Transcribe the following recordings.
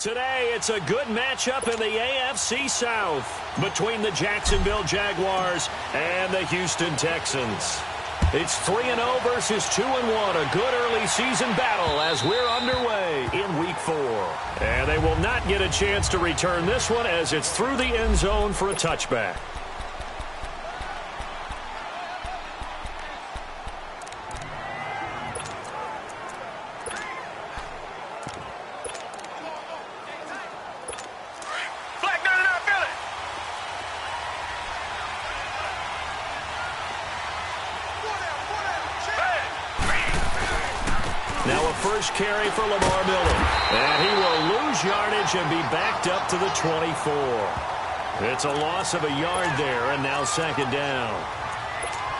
Today, it's a good matchup in the AFC South between the Jacksonville Jaguars and the Houston Texans. It's 3-0 versus 2-1, a good early season battle as we're underway in Week 4. And they will not get a chance to return this one as it's through the end zone for a touchback. First carry for Lamar Miller. And he will lose yardage and be backed up to the 24. It's a loss of a yard there, and now second down.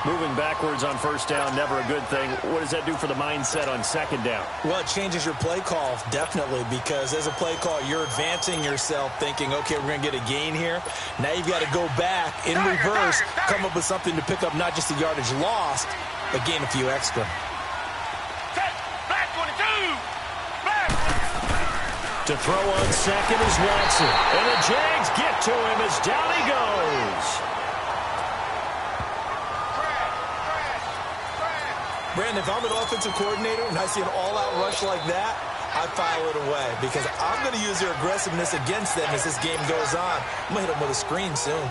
Moving backwards on first down, never a good thing. What does that do for the mindset on second down? Well, it changes your play call, definitely, because as a play call, you're advancing yourself thinking, okay, we're going to get a gain here. Now you've got to go back in reverse, come up with something to pick up not just the yardage lost, but gain a few extra. To throw on second is Watson. And the Jags get to him as down he goes. Brandon, if I'm an offensive coordinator and I see an all-out rush like that, I file it away because I'm going to use their aggressiveness against them as this game goes on. I'm going to hit them with a screen soon.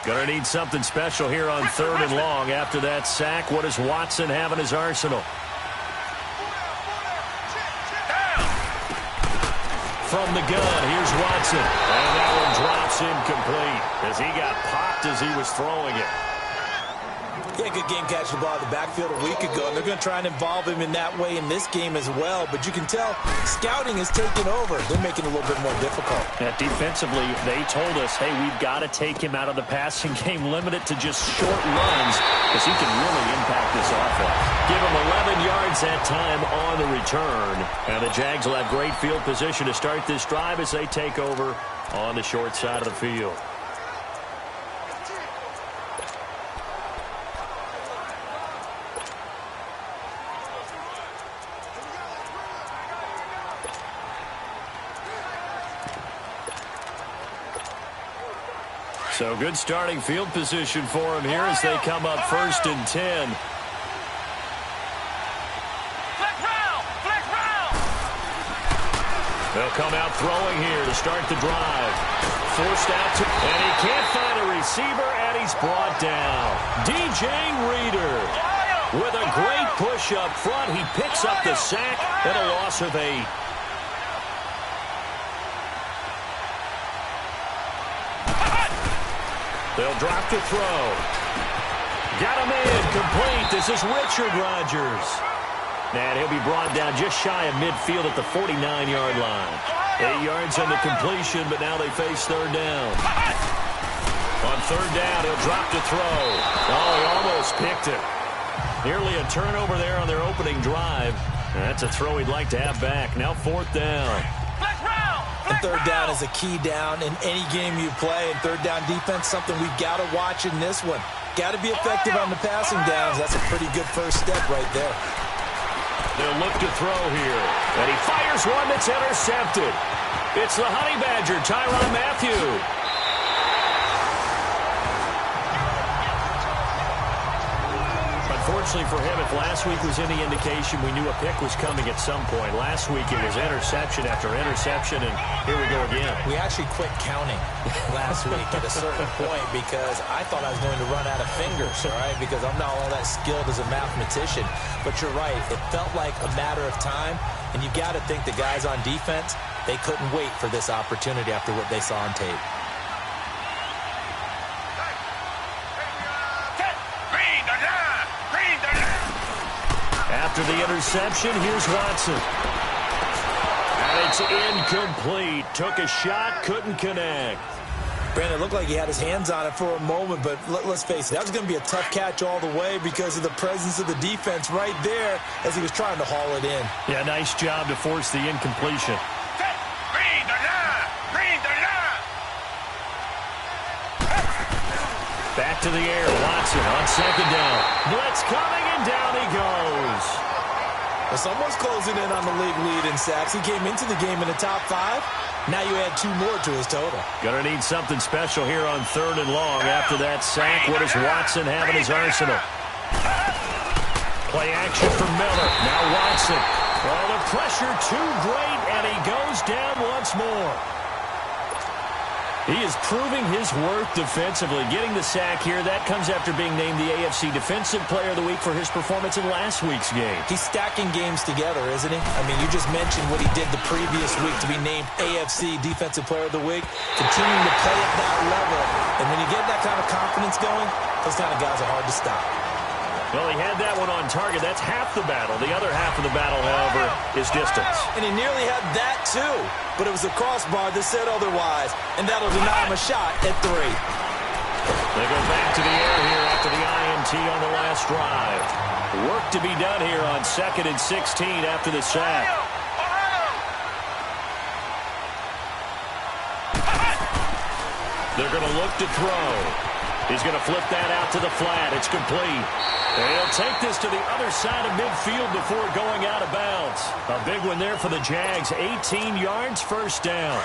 Gonna need something special here on 3rd and long. After that sack, what does Watson have in his arsenal? From the gun, here's Watson. And that one drops incomplete as he got popped as he was throwing it. Yeah, good game catching the ball in the backfield a week ago, and they're going to try and involve him in that way in this game as well. But you can tell scouting is taking over. They're making it a little bit more difficult. Defensively, they told us, hey, we've got to take him out of the passing game, limit it to just short runs, because he can really impact this offense. Give him 11 yards that time on the return. And the Jags will have great field position to start this drive as they take over on the short side of the field. So good starting field position for him here as they come up 1st and 10. They'll come out throwing here to start the drive. Forced out to, and he can't find a receiver, and he's brought down. DJ Reader with a great push up front. He picks up the sack and a loss of 8. They'll drop to throw. Got him in. Complete. This is Richard Rodgers. And he'll be brought down just shy of midfield at the 49-yard line. 8 yards on the completion, but now they face 3rd down. On 3rd down, he'll drop to throw. Oh, he almost picked it. Nearly a turnover there on their opening drive. That's a throw he'd like to have back. Now 4th down. And 3rd down is a key down in any game you play. And 3rd down defense, something we've got to watch in this one. Got to be effective on the passing downs. That's a pretty good first step right there. They'll look to throw here. And he fires one that's intercepted. It's the Honey Badger, Tyrann Mathieu. Unfortunately for him, if last week was any indication, we knew a pick was coming at some point. Last week it was interception after interception, and here we go again. We actually quit counting last week at a certain point because I thought I was going to run out of fingers, all right, because I'm not all that skilled as a mathematician. But you're right. It felt like a matter of time, and you got to think the guys on defense, they couldn't wait for this opportunity after what they saw on tape. After the interception, here's Watson. And it's incomplete. Took a shot, couldn't connect. Brandon, it looked like he had his hands on it for a moment, but let's face it, that was going to be a tough catch all the way because of the presence of the defense right there as he was trying to haul it in. Yeah, nice job to force the incompletion. Back to the air, Watson on 2nd down. Blitz coming, and down he goes. Well, someone's closing in on the league lead in sacks. He came into the game in the top 5. Now you add 2 more to his total. Gonna need something special here on 3rd and long. After that sack, what does Watson have in his arsenal? Play action for Miller. Now Watson. Well, the pressure too great, and he goes down once more. He is proving his worth defensively. Getting the sack here, that comes after being named the AFC Defensive Player of the Week for his performance in last week's game. He's stacking games together, isn't he? I mean, you just mentioned what he did the previous week to be named AFC Defensive Player of the Week. Continuing to play at that level. And when you get that kind of confidence going, those kind of guys are hard to stop. Well, he had that one on target. That's half the battle. The other half of the battle, however, is distance. And he nearly had that, too. But it was a crossbar that said otherwise. And that'll deny him a shot at 3. They go back to the air here after the INT on the last drive. Work to be done here on 2nd and 16 after the sack. They're going to look to throw. He's going to flip that out to the flat. It's complete. They'll take this to the other side of midfield before going out of bounds. A big one there for the Jags. 18 yards, first down.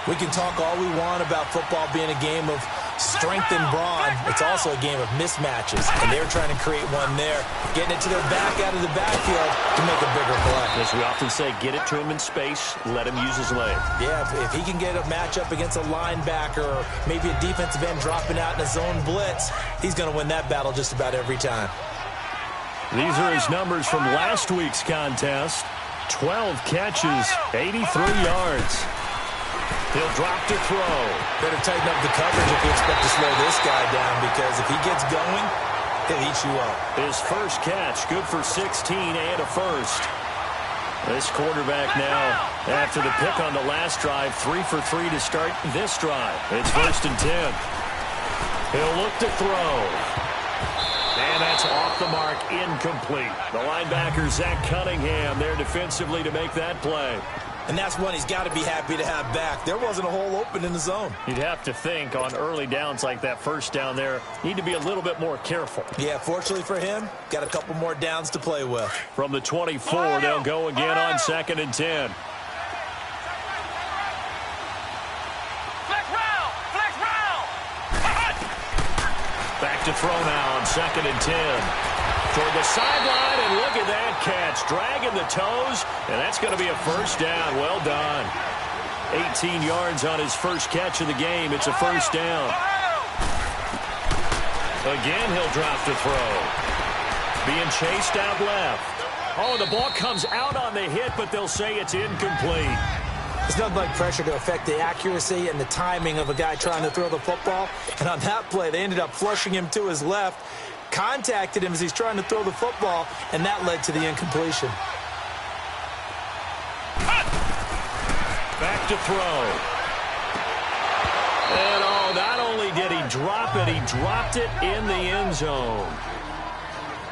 We can talk all we want about football being a game of strength and brawn. It's also a game of mismatches, and they're trying to create one there, getting it to their back out of the backfield to make a bigger play. As we often say, get it to him in space, let him use his leg. Yeah, if he can get a matchup against a linebacker or maybe a defensive end dropping out in a zone blitz, he's going to win that battle just about every time. These are his numbers from last week's contest. 12 catches, 83 yards. He'll drop to throw. Better tighten up the coverage if you expect to slow this guy down, because if he gets going, he'll eat you up. His first catch, good for 16 and a first. This quarterback now, after the pick on the last drive, 3 for 3 to start this drive. It's 1st and 10. He'll look to throw. And that's off the mark, incomplete. The linebacker, Zach Cunningham, there defensively to make that play. And that's one he's got to be happy to have back. There wasn't a hole open in the zone. You'd have to think on early downs like that first down there, need to be a little bit more careful. Yeah, fortunately for him, got a couple more downs to play with. From the 24, they'll go again on 2nd and 10. Back to throw now on 2nd and 10. Toward the sideline, and look at that catch. Dragging the toes, and that's going to be a first down. Well done. 18 yards on his first catch of the game. It's a first down. Again, he'll drop to throw. Being chased out left. Oh, the ball comes out on the hit, but they'll say it's incomplete. It's nothing like pressure to affect the accuracy and the timing of a guy trying to throw the football. And on that play, they ended up flushing him to his left, contacted him as he's trying to throw the football, and that led to the incompletion. Back to throw. And oh, not only did he drop it, he dropped it in the end zone.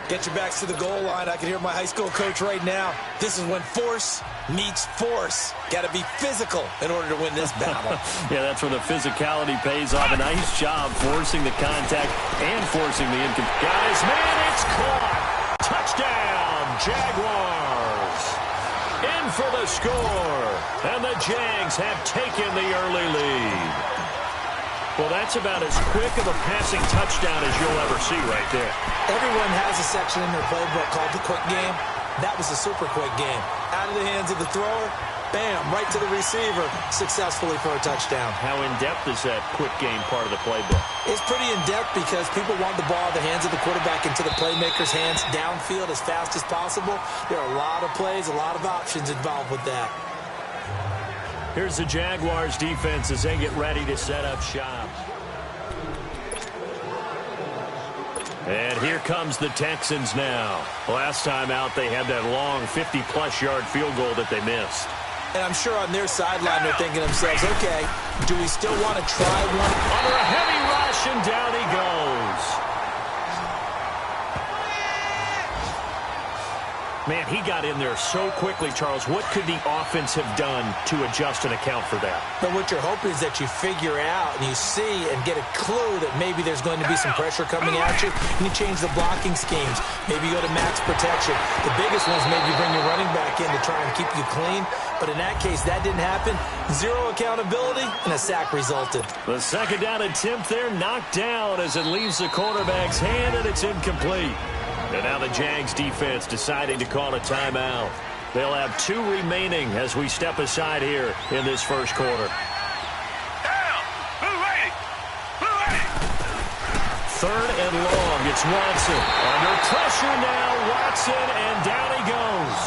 Get your backs to the goal line. I can hear my high school coach right now. This is when force meets force. Got to be physical in order to win this battle. Yeah, that's where the physicality pays off. A nice job forcing the contact and forcing the incomplete. Guys, man, it's caught. Touchdown, Jaguars. In for the score. And the Jags have taken the early lead. Well, that's about as quick of a passing touchdown as you'll ever see right there. Everyone has a section in their playbook called the quick game. That was a super quick game. Out of the hands of the thrower, bam, right to the receiver, successfully for a touchdown. How in-depth is that quick game part of the playbook? It's pretty in-depth because people want the ball out of the hands of the quarterback into the playmaker's hands downfield as fast as possible. There are a lot of plays, a lot of options involved with that. Here's the Jaguars defense as they get ready to set up shop. And here comes the Texans now. Last time out, they had that long 50-plus yard field goal that they missed. And I'm sure on their sideline they're thinking to themselves, okay, do we still want to try one? Under a heavy rush, and down he goes. Man, he got in there so quickly, Charles. What could the offense have done to adjust and account for that? But what you're hoping is that you figure out and you see and get a clue that maybe there's going to be some pressure coming at you, and you change the blocking schemes. Maybe you go to max protection. The biggest one's maybe bring your running back in to try and keep you clean. But in that case, that didn't happen. Zero accountability, and a sack resulted. The second down attempt there knocked down as it leaves the quarterback's hand, and it's incomplete. And now the Jags defense deciding to call a timeout. They'll have 2 remaining as we step aside here in this first quarter. Third and long. It's Watson. Under pressure now. Watson, and down he goes.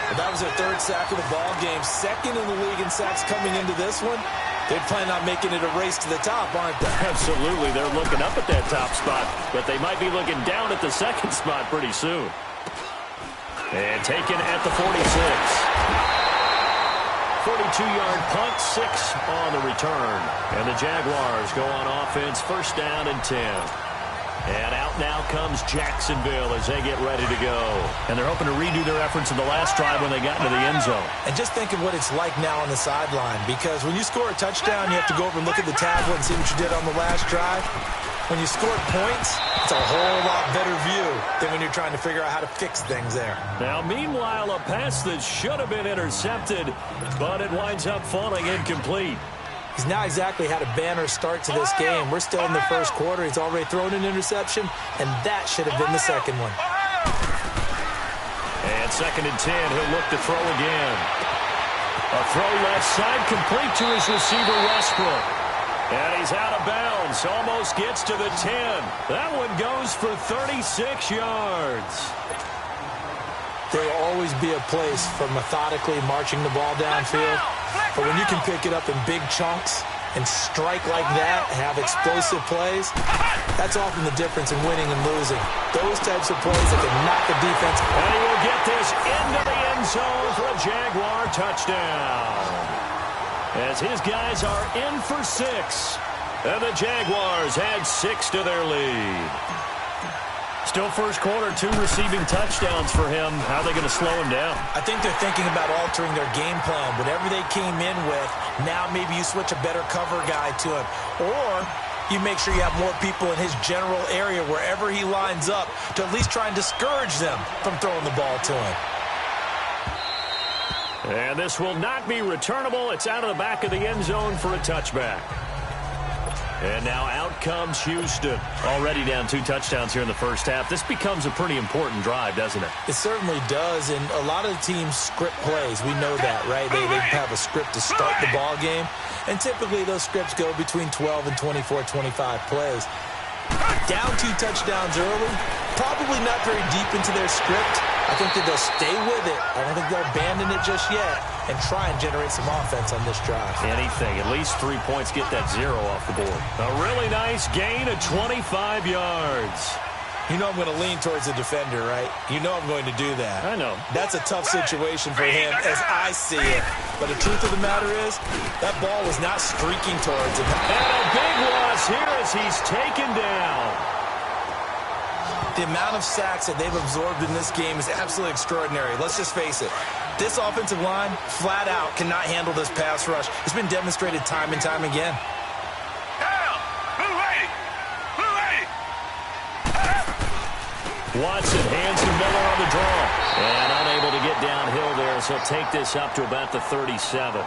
Well, that was their 3rd sack of the ball game. 2nd in the league in sacks coming into this one. They plan on making it a race to the top, aren't they? Absolutely. They're looking up at that top spot, but they might be looking down at the 2nd spot pretty soon. And taken at the 46. 42-yard punt, 6 on the return. And the Jaguars go on offense, 1st down and 10. And out now comes Jacksonville as they get ready to go. And they're hoping to redo their efforts in the last drive when they got into the end zone. And just think of what it's like now on the sideline, because when you score a touchdown, you have to go over and look at the tablet and see what you did on the last drive. When you score points, it's a whole lot better view than when you're trying to figure out how to fix things there. Now, meanwhile, a pass that should have been intercepted, but it winds up falling incomplete. He's not exactly had a banner start to this game. We're still in the first quarter. He's already thrown an interception, and that should have been the second one. And 2nd and 10, he'll look to throw again. A throw left side, complete to his receiver, Westbrook. And he's out of bounds, almost gets to the 10. That one goes for 36 yards. There will always be a place for methodically marching the ball downfield. But when you can pick it up in big chunks and strike like that, have explosive plays, that's often the difference in winning and losing. Those types of plays that can knock a defense. And he will get this into the end zone for a Jaguar touchdown. As his guys are in for 6. And the Jaguars add 6 to their lead. Still first quarter, 2 receiving touchdowns for him. How are they going to slow him down? I think they're thinking about altering their game plan. Whatever they came in with, now maybe you switch a better cover guy to him. Or you make sure you have more people in his general area wherever he lines up to at least try and discourage them from throwing the ball to him. And this will not be returnable. It's out of the back of the end zone for a touchback. And now out comes Houston. Already down 2 touchdowns here in the first half. This becomes a pretty important drive, doesn't it? It certainly does, and a lot of the teams script plays. We know that, right? They have a script to start the ball game, and typically those scripts go between 12 and 24, 25 plays. Down 2 touchdowns early, probably not very deep into their script. I think that they'll stay with it. I don't think they'll abandon it just yet and try and generate some offense on this drive. Anything. At least 3 points, get that 0 off the board. A really nice gain of 25 yards. You know I'm going to lean towards the defender, right? You know I'm going to do that. I know. That's a tough situation for him as I see it. But the truth of the matter is, that ball was not streaking towards him. And a big loss here as he's taken down. The amount of sacks that they've absorbed in this game is absolutely extraordinary. Let's just face it. This offensive line, flat out, cannot handle this pass rush. It's been demonstrated time and time again. Watson hands to Miller on the draw. And unable to get downhill there, so he'll take this up to about the 37.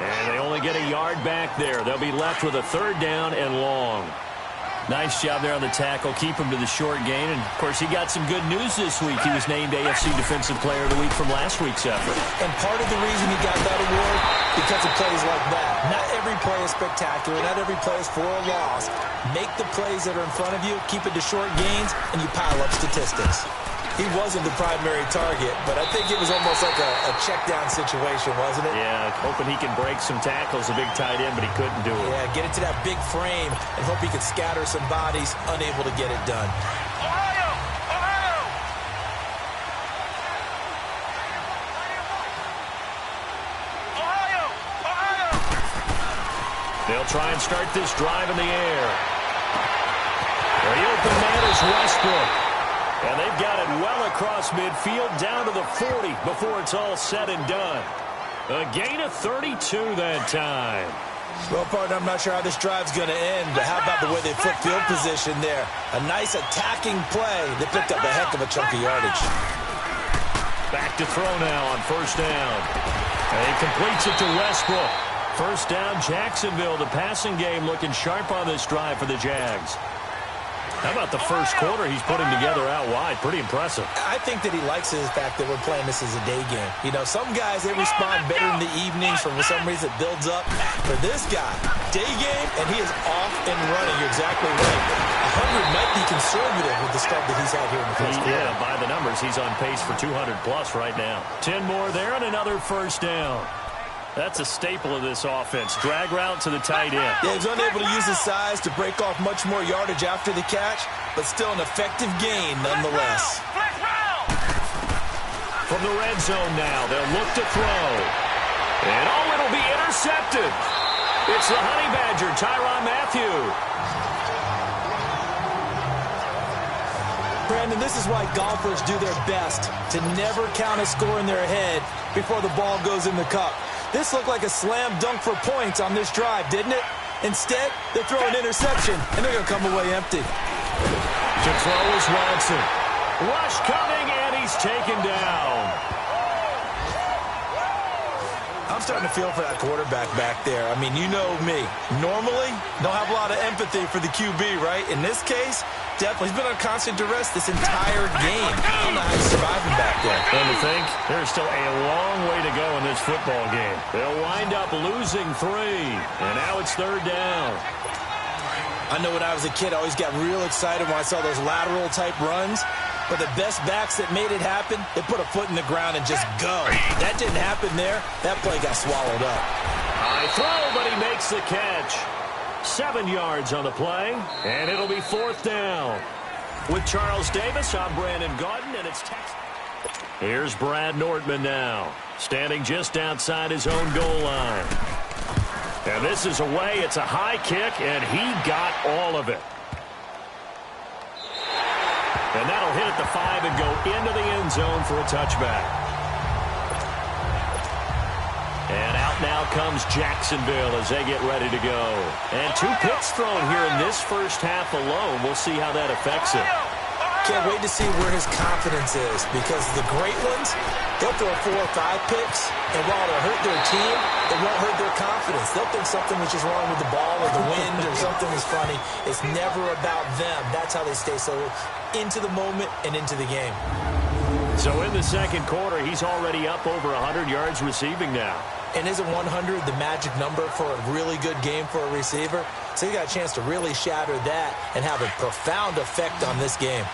And they only get a yard back there. They'll be left with a 3rd down and long. Nice job there on the tackle. Keep him to the short gain. And, of course, he got some good news this week. He was named AFC Defensive Player of the Week from last week's effort. And part of the reason he got that award, because of plays like that. Not every play is spectacular. Not every play is for a loss. Make the plays that are in front of you, keep it to short gains, and you pile up statistics. He wasn't the primary target, but I think it was almost like a check-down situation, wasn't it? Yeah, hoping he can break some tackles, a big tight end, but he couldn't do it. Yeah, get into that big frame and hope he could scatter some bodies, unable to get it done. They'll try and start this drive in the air. The open man is Westbrook. And they've got it well across midfield down to the 40 before it's all said and done. A gain of 32 that time. Well, partner, I'm not sure how this drive's going to end, but how about the way they flip field position there? A nice attacking play. They picked up a heck of a chunk of yardage. Back to throw now on first down. And he completes it to Westbrook. First down, Jacksonville. The passing game looking sharp on this drive for the Jags. How about the first quarter he's putting together out wide? Pretty impressive. I think that he likes the fact that we're playing this as a day game. You know, some guys, they respond better in the evenings. For some reason, it builds up. For this guy, day game, and he is off and running. You're exactly right. 100 might be conservative with the start that he's had here in the first quarter. Yeah, by the numbers, he's on pace for 200-plus right now. 10 more there and another first down. That's a staple of this offense. Drag route to the tight end. Yeah, he's unable to use his size to break off much more yardage after the catch, but still an effective gain nonetheless. From the red zone now, they'll look to throw. And oh, it'll be intercepted. It's the Honey Badger, Tyrann Mathieu. Brandon, this is why golfers do their best to never count a score in their head before the ball goes in the cup. This looked like a slam dunk for points on this drive, didn't it? Instead, they throw an interception, and they're going to come away empty. To throw is Watson. Rush coming, and he's taken down. I'm starting to feel for that quarterback back there. I mean, you know me. Normally, don't have a lot of empathy for the QB, right? In this case, definitely. He's been on constant duress this entire game. I don't know how he's surviving back there. And to think, there's still a long way to go in this football game. They'll wind up losing 3, and now it's third down. I know when I was a kid, I always got real excited when I saw those lateral-type runs. But the best backs that made it happen, they put a foot in the ground and just go. That didn't happen there. That play got swallowed up. High throw, but he makes the catch. 7 yards on the play, and it'll be fourth down. With Charles Davis, I'm Brandon Gaudin, and it's Texas. Here's Brad Nordman now, standing just outside his own goal line. And this is away. It's a high kick, and he got all of it. And that'll hit at the 5 and go into the end zone for a touchback. And out now comes Jacksonville as they get ready to go. And 2 picks thrown here in this first half alone. We'll see how that affects it. Can't wait to see where his confidence is, because the great ones, they'll throw 4 or 5 picks, and while it'll hurt their team, it won't hurt their confidence. They'll think something was just wrong with the ball or the wind or something is funny. It's never about them. That's how they stay so into the moment and into the game. So in the second quarter, he's already up over 100 yards receiving now. And isn't 100 the magic number for a really good game for a receiver? So you got a chance to really shatter that and have a profound effect on this game.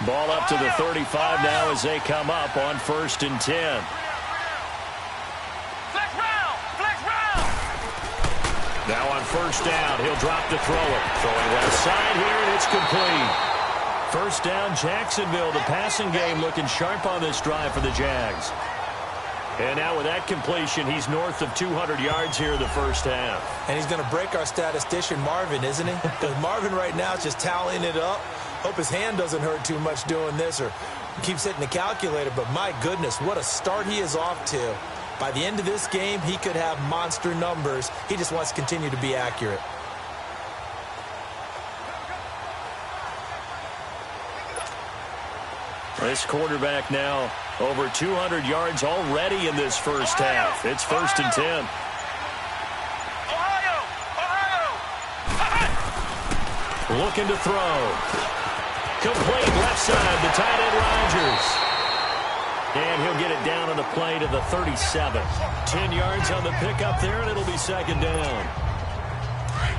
Ball up to the 35 now as they come up on 1st and 10. Flex round! Now on first down, he'll drop to throw it. Throwing left side here, and it's complete. First down, Jacksonville. The passing game looking sharp on this drive for the Jags. And now with that completion, he's north of 200 yards here in the first half. And he's going to break our statistician, Marvin, isn't he? Because Marvin right now is just tallying it up. Hope his hand doesn't hurt too much doing this or keeps hitting the calculator. But my goodness, what a start he is off to. By the end of this game, he could have monster numbers. He just wants to continue to be accurate. This quarterback now over 200 yards already in this first half. It's 1st and 10. Looking to throw. Complete left side, the tight end Rodgers. And he'll get it down on the play to the 37. 10 yards on the pickup there, and it'll be second down.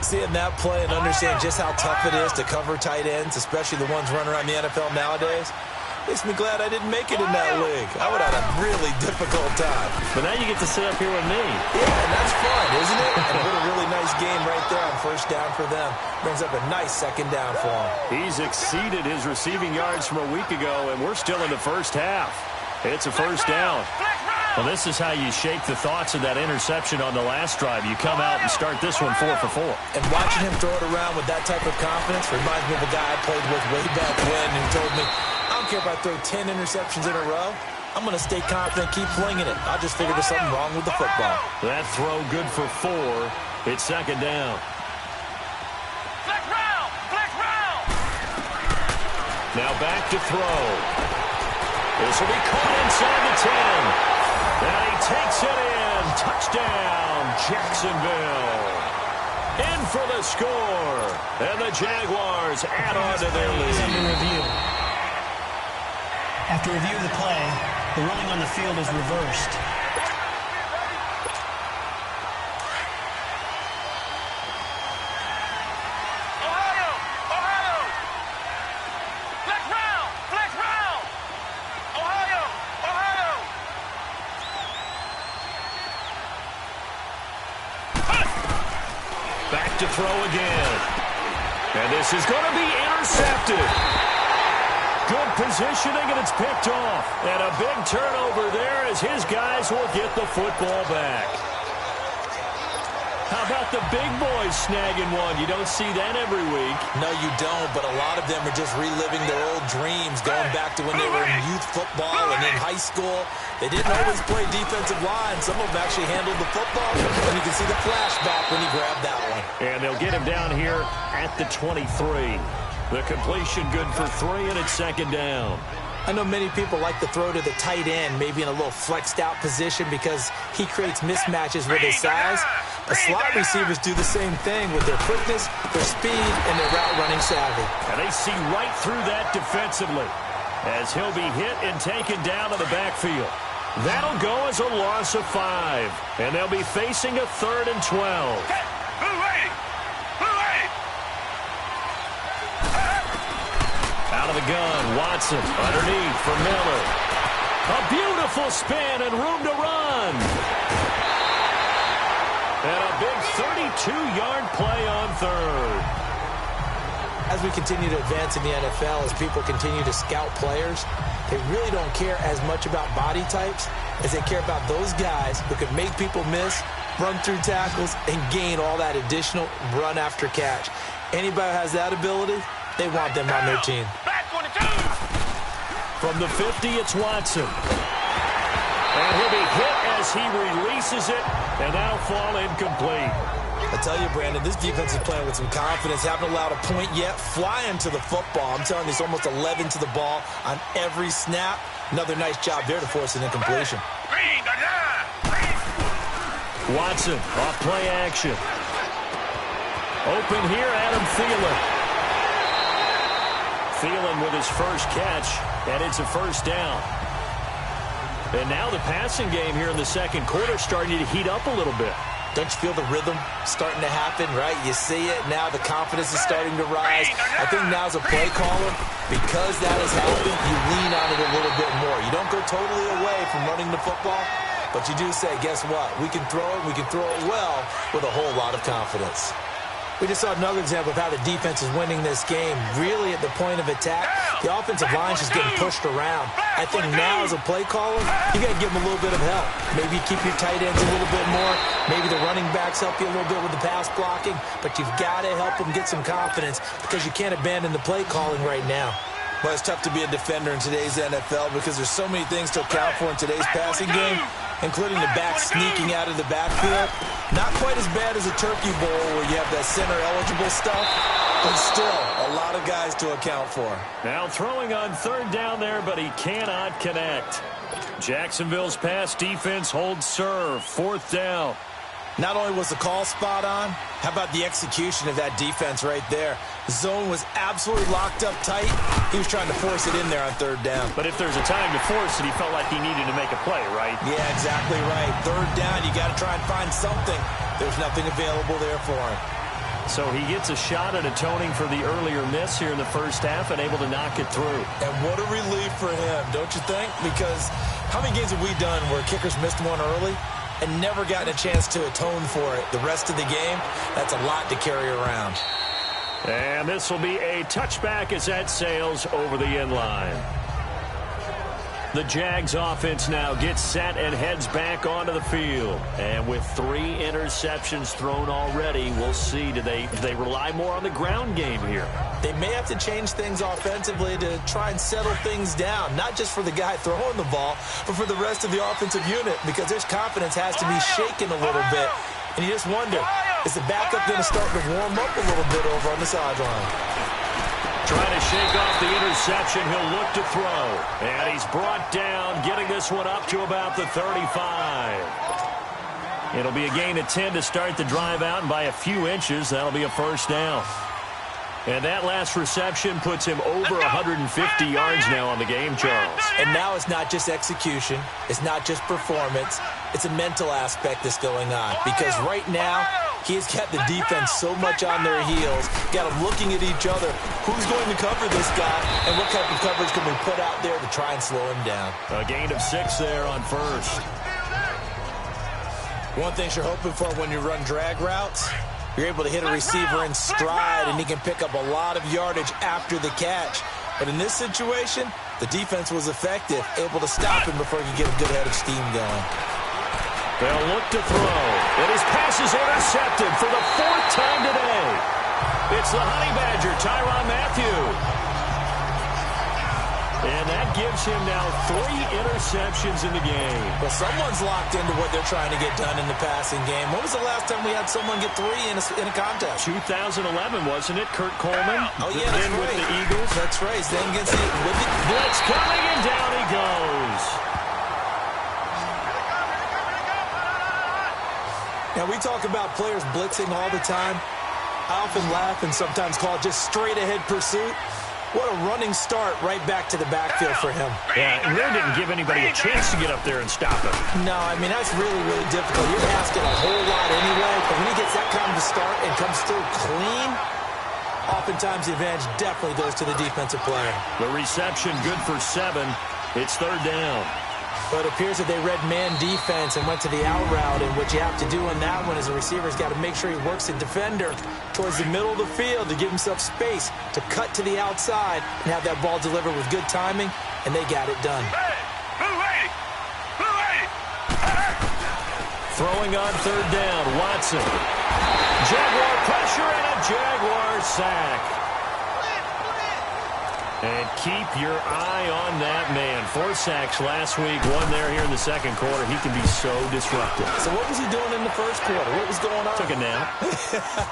Seeing that play and understand just how tough it is to cover tight ends, especially the ones running around the NFL nowadays, makes me glad I didn't make it in that league. I would have had a really difficult time. But now you get to sit up here with me. Yeah, and that's fun, isn't it? And what a really nice game right there on first down for them. Brings up a nice second down for him. He's exceeded his receiving yards from a week ago, and we're still in the first half. It's a first down. Well, this is how you shake the thoughts of that interception on the last drive. You come out and start this one 4 for 4. And watching him throw it around with that type of confidence reminds me of a guy I played with way back when who told me, I don't care if I throw 10 interceptions in a row. I'm going to stay confident, keep flinging it. I just figured there's something wrong with the football. That throw good for 4. It's second down. Flex round! Flex round! Now back to throw. This will be caught inside the 10. And he takes it in. Touchdown, Jacksonville. In for the score. And the Jaguars add on to their lead. After review of the play, the ruling on the field is reversed. Ohio! Ohio! Flex round! Flex round! Ohio! Ohio! Back to throw again. And this is going to be intercepted. Good positioning, and it's picked off. And a big turnover there as his guys will get the football back. How about the big boys snagging one? You don't see that every week. No, you don't, but a lot of them are just reliving their old dreams, going back to when they were in youth football and in high school. They didn't always play defensive line. Some of them actually handled the football, and you can see the flashback when he grabbed that one. And they'll get him down here at the 23. The completion good for 3, and it's second down. I know many people like to throw to the tight end, maybe in a little flexed out position because he creates mismatches with his size. The slot receivers do the same thing with their quickness, their speed, and their route running savvy. And they see right through that defensively as he'll be hit and taken down to the backfield. That'll go as a loss of 5, and they'll be facing a 3rd and 12. Out of the gun, Watson underneath for Miller. A beautiful spin and room to run. And a big 32-yard play on 3rd. As we continue to advance in the NFL, as people continue to scout players, they really don't care as much about body types as they care about those guys who can make people miss, run through tackles, and gain all that additional run after catch. Anybody who has that ability, they want them on their team. From the 50, it's Watson. And he'll be hit as he releases it, and that'll fall incomplete. I tell you, Brandon, this defense is playing with some confidence. Haven't allowed a point yet. Flying to the football. I'm telling you, it's almost 11 to the ball on every snap. Another nice job there to force an incompletion. Watson, off play action. Open here, Adam Thielen. Thielen with his first catch, and it's a first down. And now the passing game here in the second quarter starting to heat up a little bit. Don't you feel the rhythm starting to happen, right? You see it. Now the confidence is starting to rise. I think now as a play caller, because that has happened, you lean on it a little bit more. You don't go totally away from running the football, but you do say, guess what? We can throw it. We can throw it well with a whole lot of confidence. We just saw another example of how the defense is winning this game. Really at the point of attack, the offensive line is just getting pushed around. I think now as a play caller, you got to give them a little bit of help. Maybe keep your tight ends a little bit more. Maybe the running backs help you a little bit with the pass blocking. But you've got to help them get some confidence because you can't abandon the play calling right now. Well, it's tough to be a defender in today's NFL because there's so many things to account for in today's passing game, including the back sneaking out of the backfield. Not quite as bad as a turkey bowl where you have that center-eligible stuff, but still a lot of guys to account for. Now throwing on 3rd down there, but he cannot connect. Jacksonville's pass defense holds serve. 4th down. Not only was the call spot on, how about the execution of that defense right there? The zone was absolutely locked up tight. He was trying to force it in there on 3rd down. But if there's a time to force it, he felt like he needed to make a play, right? Yeah, exactly right. 3rd down, you got to try and find something. There's nothing available there for him. So he gets a shot at atoning for the earlier miss here in the first half and able to knock it through. And what a relief for him, don't you think? Because how many games have we done where kickers missed one early and never gotten a chance to atone for it the rest of the game? That's a lot to carry around. And this will be a touchback as that sails over the end line. The Jags offense now gets set and heads back onto the field. And with 3 interceptions thrown already, we'll see. Do they rely more on the ground game here? They may have to change things offensively to try and settle things down, not just for the guy throwing the ball, but for the rest of the offensive unit, because their confidence has to be shaken a little bit. And you just wonder, is the backup going to start to warm up a little bit over on the sideline? Trying to shake off the interception. He'll look to throw. And he's brought down, getting this one up to about the 35. It'll be a gain of 10 to start the drive out, and by a few inches, that'll be a first down. And that last reception puts him over 150 yards now on the game, Charles. And now it's not just execution. It's not just performance. It's a mental aspect that's going on. Because right now, he has got the defense so much on their heels, got them looking at each other. Who's going to cover this guy, and what type of coverage can we put out there to try and slow him down? A gain of 6 there on first. One thing you're hoping for when you run drag routes, you're able to hit a receiver in stride, and he can pick up a lot of yardage after the catch. But in this situation, the defense was effective, able to stop him before he could get a good head of steam going. They'll look to throw. And his pass is intercepted for the 4th time today. It's the Honey Badger, Tyrann Mathieu. And that gives him now 3 interceptions in the game. But someone's locked into what they're trying to get done in the passing game. When was the last time we had someone get 3 in a contest? 2011, wasn't it? Kurt Coleman. Oh, yeah, that's right. With the Eagles. That's right. Then against the blitz coming, and down he goes. Now, we talk about players blitzing all the time. I often laugh and sometimes call it just straight-ahead pursuit. What a running start right back to the backfield for him. Yeah, it really didn't give anybody a chance to get up there and stop him. No, I mean, that's really, really difficult. You're asking a whole lot anyway, but when he gets that kind of a start and comes through clean, oftentimes the advantage definitely goes to the defensive player. The reception good for 7. It's 3rd down. But it appears that they read man defense and went to the out route, and what you have to do in that one is the receiver's got to make sure he works the defender towards the middle of the field to give himself space to cut to the outside and have that ball delivered with good timing, and they got it done. Throwing on 3rd down, Watson. Jaguar pressure and a Jaguar sack. And keep your eye on that man. 4 sacks last week, 1 there here in the 2nd quarter. He can be so disruptive. So what was he doing in the 1st quarter? What was going on? Took a nap.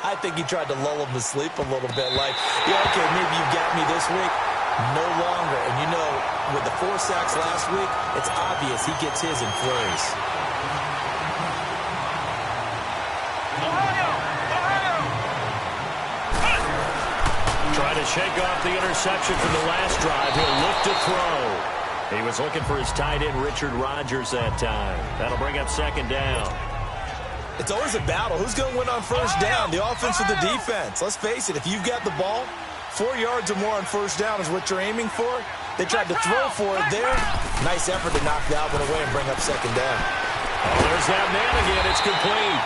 I think he tried to lull him to sleep a little bit. Like, yeah, okay, maybe you got me this week. No longer. And you know, with the 4 sacks last week, it's obvious he gets his in flurries. Trying to shake off the interception from the last drive. He'll look to throw. He was looking for his tight end, Richard Rodgers, that time. That'll bring up 2nd down. It's always a battle. Who's going to win on 1st down, the offense or the defense? Let's face it, if you've got the ball, 4 yards or more on 1st down is what you're aiming for. They tried to throw for it there. Nice effort to knock that one away and bring up 2nd down. Oh, there's that man again. It's complete.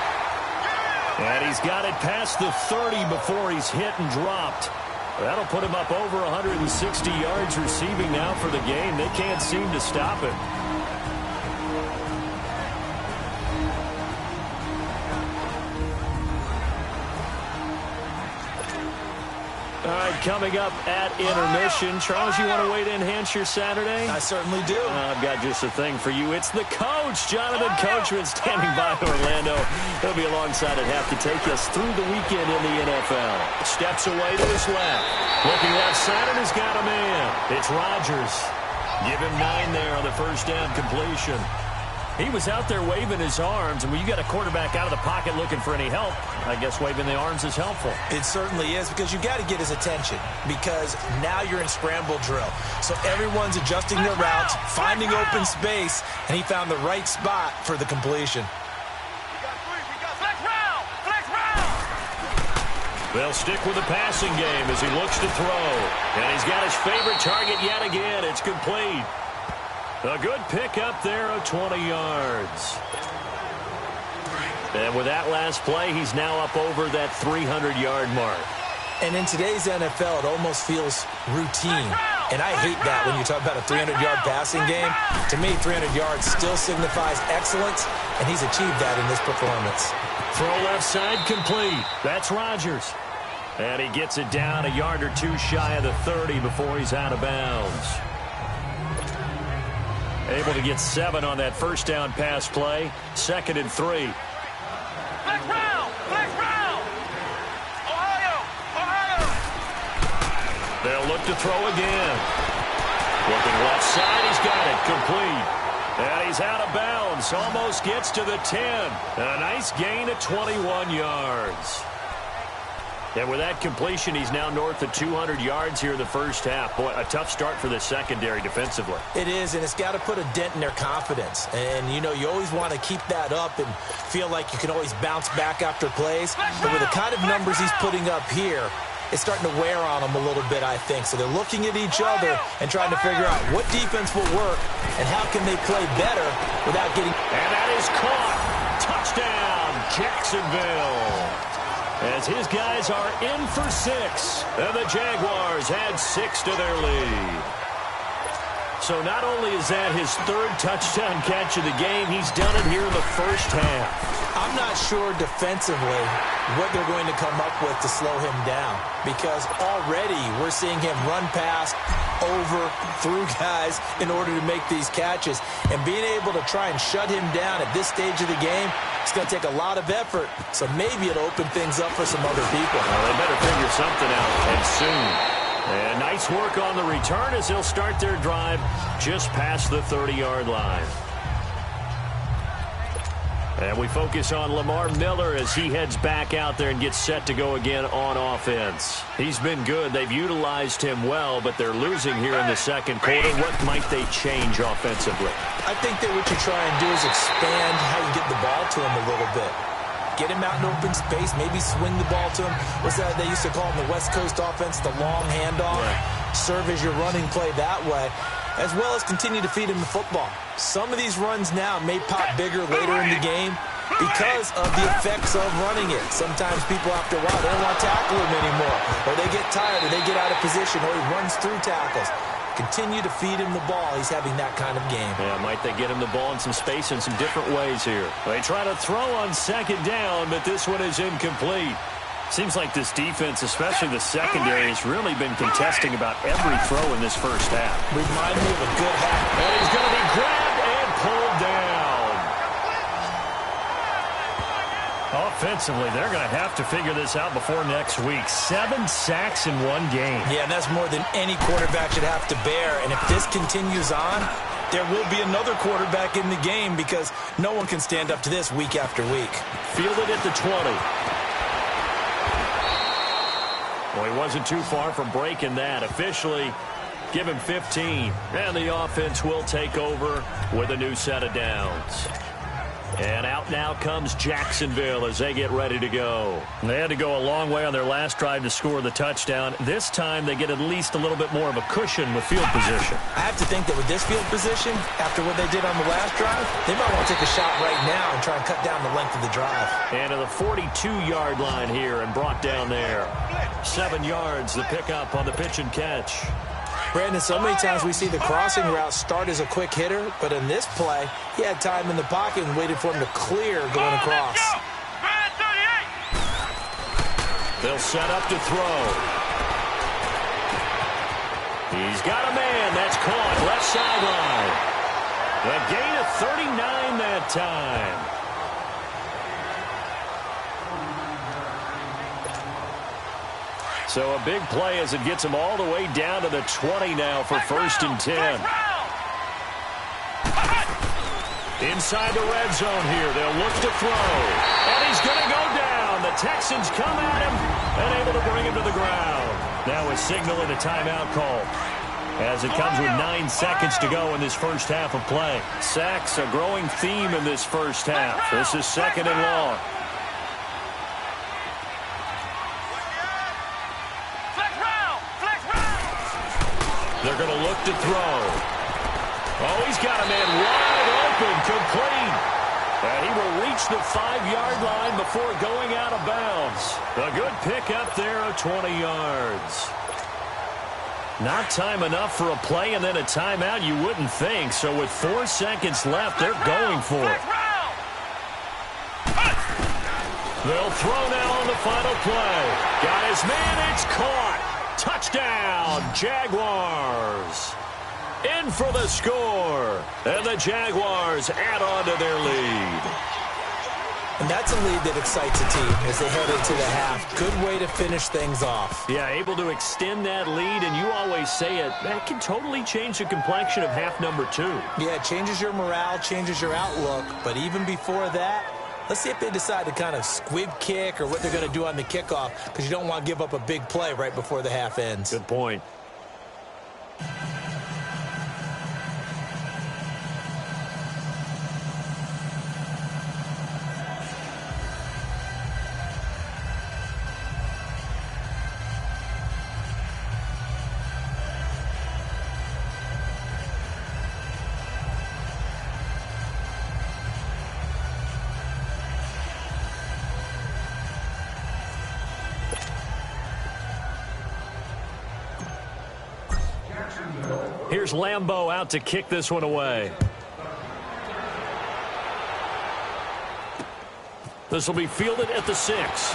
And he's got it past the 30 before he's hit and dropped. That'll put him up over 160 yards receiving now for the game. They can't seem to stop it. All right, coming up at intermission. Charles, you want to wait to enhance your Saturday? I certainly do. I've got just a thing for you. It's the coach, Jonathan Coachman, standing by Orlando. He'll be alongside at half to take us through the weekend in the NFL. Steps away to his left. Looking left side, and he's got a man. It's Rodgers. Give him 9 there on the 1st down completion. He was out there waving his arms, and when you got a quarterback out of the pocket looking for any help, I guess waving the arms is helpful. It certainly is, because you got to get his attention, because now you're in scramble drill. So everyone's adjusting their routes, finding open space, and he found the right spot for the completion. They'll stick with the passing game as he looks to throw. And he's got his favorite target yet again. It's complete. A good pick up there of 20 yards. And with that last play, he's now up over that 300-yard mark. And in today's NFL, it almost feels routine. And I hate that when you talk about a 300-yard passing game. To me, 300 yards still signifies excellence, and he's achieved that in this performance. Throw left side complete. That's Rodgers. And he gets it down a yard or two shy of the 30 before he's out of bounds. Able to get 7 on that first down pass play. 2nd and 3. Flex round! Flex round! Ohio! Ohio! They'll look to throw again. Looking left side, he's got it. Complete. And he's out of bounds. Almost gets to the 10. A nice gain of 21 yards. And with that completion, he's now north of 200 yards here in the first half. Boy, a tough start for the secondary defensively. It is, and it's got to put a dent in their confidence. And, you know, you always want to keep that up and feel like you can always bounce back after plays. But with the kind of numbers he's putting up here, it's starting to wear on them a little bit, I think. So they're looking at each other and trying to figure out what defense will work and how can they play better without getting... And that is caught. Touchdown, Jacksonville. As his guys are in for 6. And the Jaguars add 6 to their lead. So not only is that his 3rd touchdown catch of the game, he's done it here in the first half. I'm not sure defensively what they're going to come up with to slow him down, because already we're seeing him run past, over, through guys in order to make these catches. And being able to try and shut him down at this stage of the game, it's going to take a lot of effort. So maybe it'll open things up for some other people. Well, they better figure something out, and soon. And nice work on the return as they'll start their drive just past the 30-yard line. And we focus on Lamar Miller as he heads back out there and gets set to go again on offense. He's been good. They've utilized him well, but they're losing here in the second quarter. What might they change offensively? I think that what you try and do is expand how you get the ball to him a little bit. Get him out in open space, maybe swing the ball to him. What's that they used to call in the West Coast offense, the long handoff? Yeah. Serve as your running play that way, as well as continue to feed him the football. Some of these runs now may pop bigger later in the game because of the effects of running it. Sometimes people, after a while, they don't want to tackle him anymore, or they get tired, or they get out of position, or he runs through tackles. Continue to feed him the ball. He's having that kind of game. Yeah, might they get him the ball in some space in some different ways here. They try to throw on 2nd down, but this one is incomplete. Seems like this defense, especially the secondary, has really been contesting about every throw in this first half. Remind me of a good half. And he's going to be grabbed and pulled down. Offensively, they're going to have to figure this out before next week. 7 sacks in one game. Yeah, and that's more than any quarterback should have to bear. And if this continues on, there will be another quarterback in the game because no one can stand up to this week after week. Fielded at the 20. Well, he wasn't too far from breaking that. Officially, give him 15. And the offense will take over with a new set of downs. And out now comes Jacksonville as they get ready to go. They had to go a long way on their last drive to score the touchdown. This time they get at least a little bit more of a cushion with field position. I have to think that with this field position, after what they did on the last drive, they might want to take a shot right now and try and cut down the length of the drive. And to the 42-yard line here and brought down there. 7 yards, the pickup on the pitch and catch. Brandon, so many times we see the crossing route start as a quick hitter, but in this play, he had time in the pocket and waited for him to clear going across. They'll set up to throw. He's got a man. That's caught. Left sideline. A gain of 39 that time. So a big play as it gets him all the way down to the 20 now for 1st and 10. Inside the red zone here. They'll look to throw. And he's going to go down. The Texans come at him and able to bring him to the ground. Now a signal and a timeout call as it comes with 9 seconds to go in this first half of play. Sacks, a growing theme in this first half. This is 2nd and long. They're going to look to throw. Oh, he's got a man wide open, complete. And he will reach the 5-yard line before going out of bounds. A good pickup there of 20 yards. Not time enough for a play and then a timeout, you wouldn't think. So with 4 seconds left, they're going for it. They'll throw now on the final play. Got his man, it's caught. Touchdown, Jaguars. In for the score. And the Jaguars add on to their lead. And that's a lead that excites a team as they head into the half. Good way to finish things off. Yeah, able to extend that lead, and you always say it, that can totally change the complexion of half number 2. Yeah, it changes your morale, changes your outlook. But even before that, let's see if they decide to kind of squib kick or what they're going to do on the kickoff, because you don't want to give up a big play right before the half ends. Good point. Here's Lambeau out to kick this one away. This will be fielded at the 6.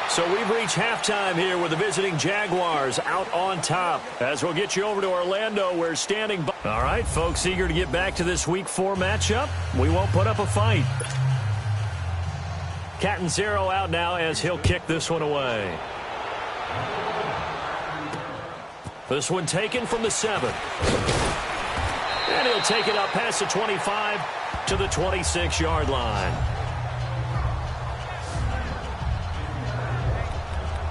So we've reached halftime here with the visiting Jaguars out on top. As we'll get you over to Orlando, we're standing by. All right, folks, eager to get back to this Week 4 matchup. We won't put up a fight. Catanzaro out now as he'll kick this one away. This one taken from the 7. And he'll take it up past the 25 to the 26-yard line.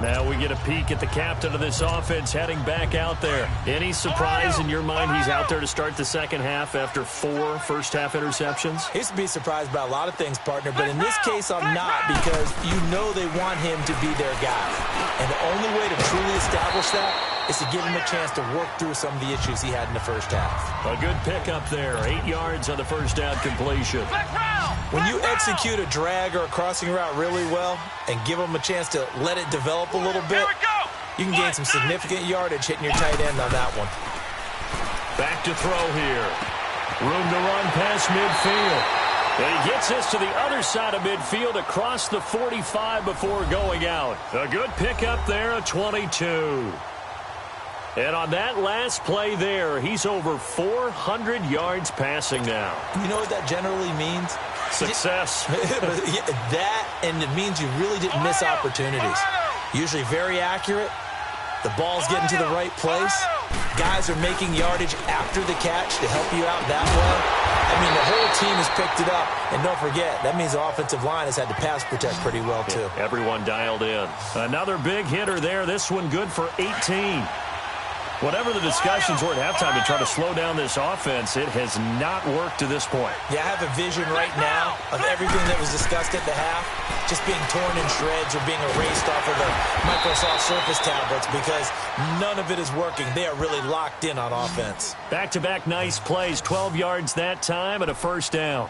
Now we get a peek at the captain of this offense heading back out there. Any surprise in your mind he's out there to start the second half after 4 first-half interceptions? He used to be surprised by a lot of things, partner, but in this case I'm not, because you know they want him to be their guy. And the only way to truly establish that is to give him a chance to work through some of the issues he had in the first half. A good pickup there. 8 yards on the first down completion. When you execute a drag or a crossing route really well and give them a chance to let it develop a little bit, you can gain some significant yardage hitting your tight end on that one. Back to throw here. Room to run past midfield. And he gets this to the other side of midfield across the 45 before going out. A good pickup there, a 22. And on that last play there, he's over 400 yards passing now. You know what that generally means? Success. That, and it means you really didn't miss opportunities. Usually very accurate. The ball's getting to the right place. Guys are making yardage after the catch to help you out that way. I mean, the whole team has picked it up. And don't forget, that means the offensive line has had to pass protect pretty well, too. Yeah, everyone dialed in. Another big hitter there. This one good for 18. Whatever the discussions were at halftime to try to slow down this offense, it has not worked to this point. Yeah, I have a vision right now of everything that was discussed at the half just being torn in shreds or being erased off of the Microsoft Surface tablets, because none of it is working. They are really locked in on offense. Back-to-back nice plays, 12 yards that time and a first down.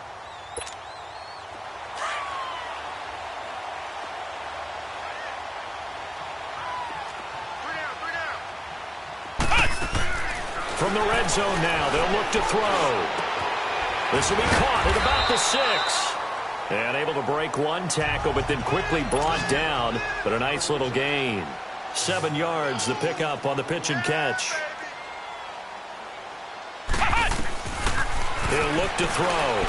From the red zone now, they'll look to throw. This will be caught at about the 6. And able to break one tackle, but then quickly brought down. But a nice little gain. 7 yards, the pickup on the pitch and catch. He'll look to throw.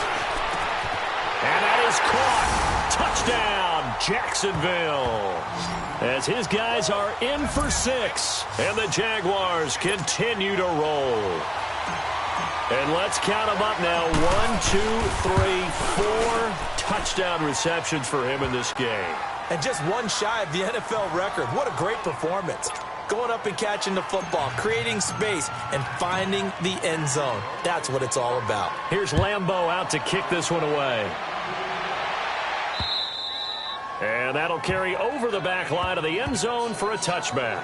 And that is caught. Touchdown, Jacksonville. As his guys are in for 6. And the Jaguars continue to roll. And let's count them up now. 1, 2, 3, 4 touchdown receptions for him in this game. And just one shy of the NFL record. What a great performance. Going up and catching the football, creating space, and finding the end zone. That's what it's all about. Here's Lambeau out to kick this one away. And that'll carry over the back line of the end zone for a touchback.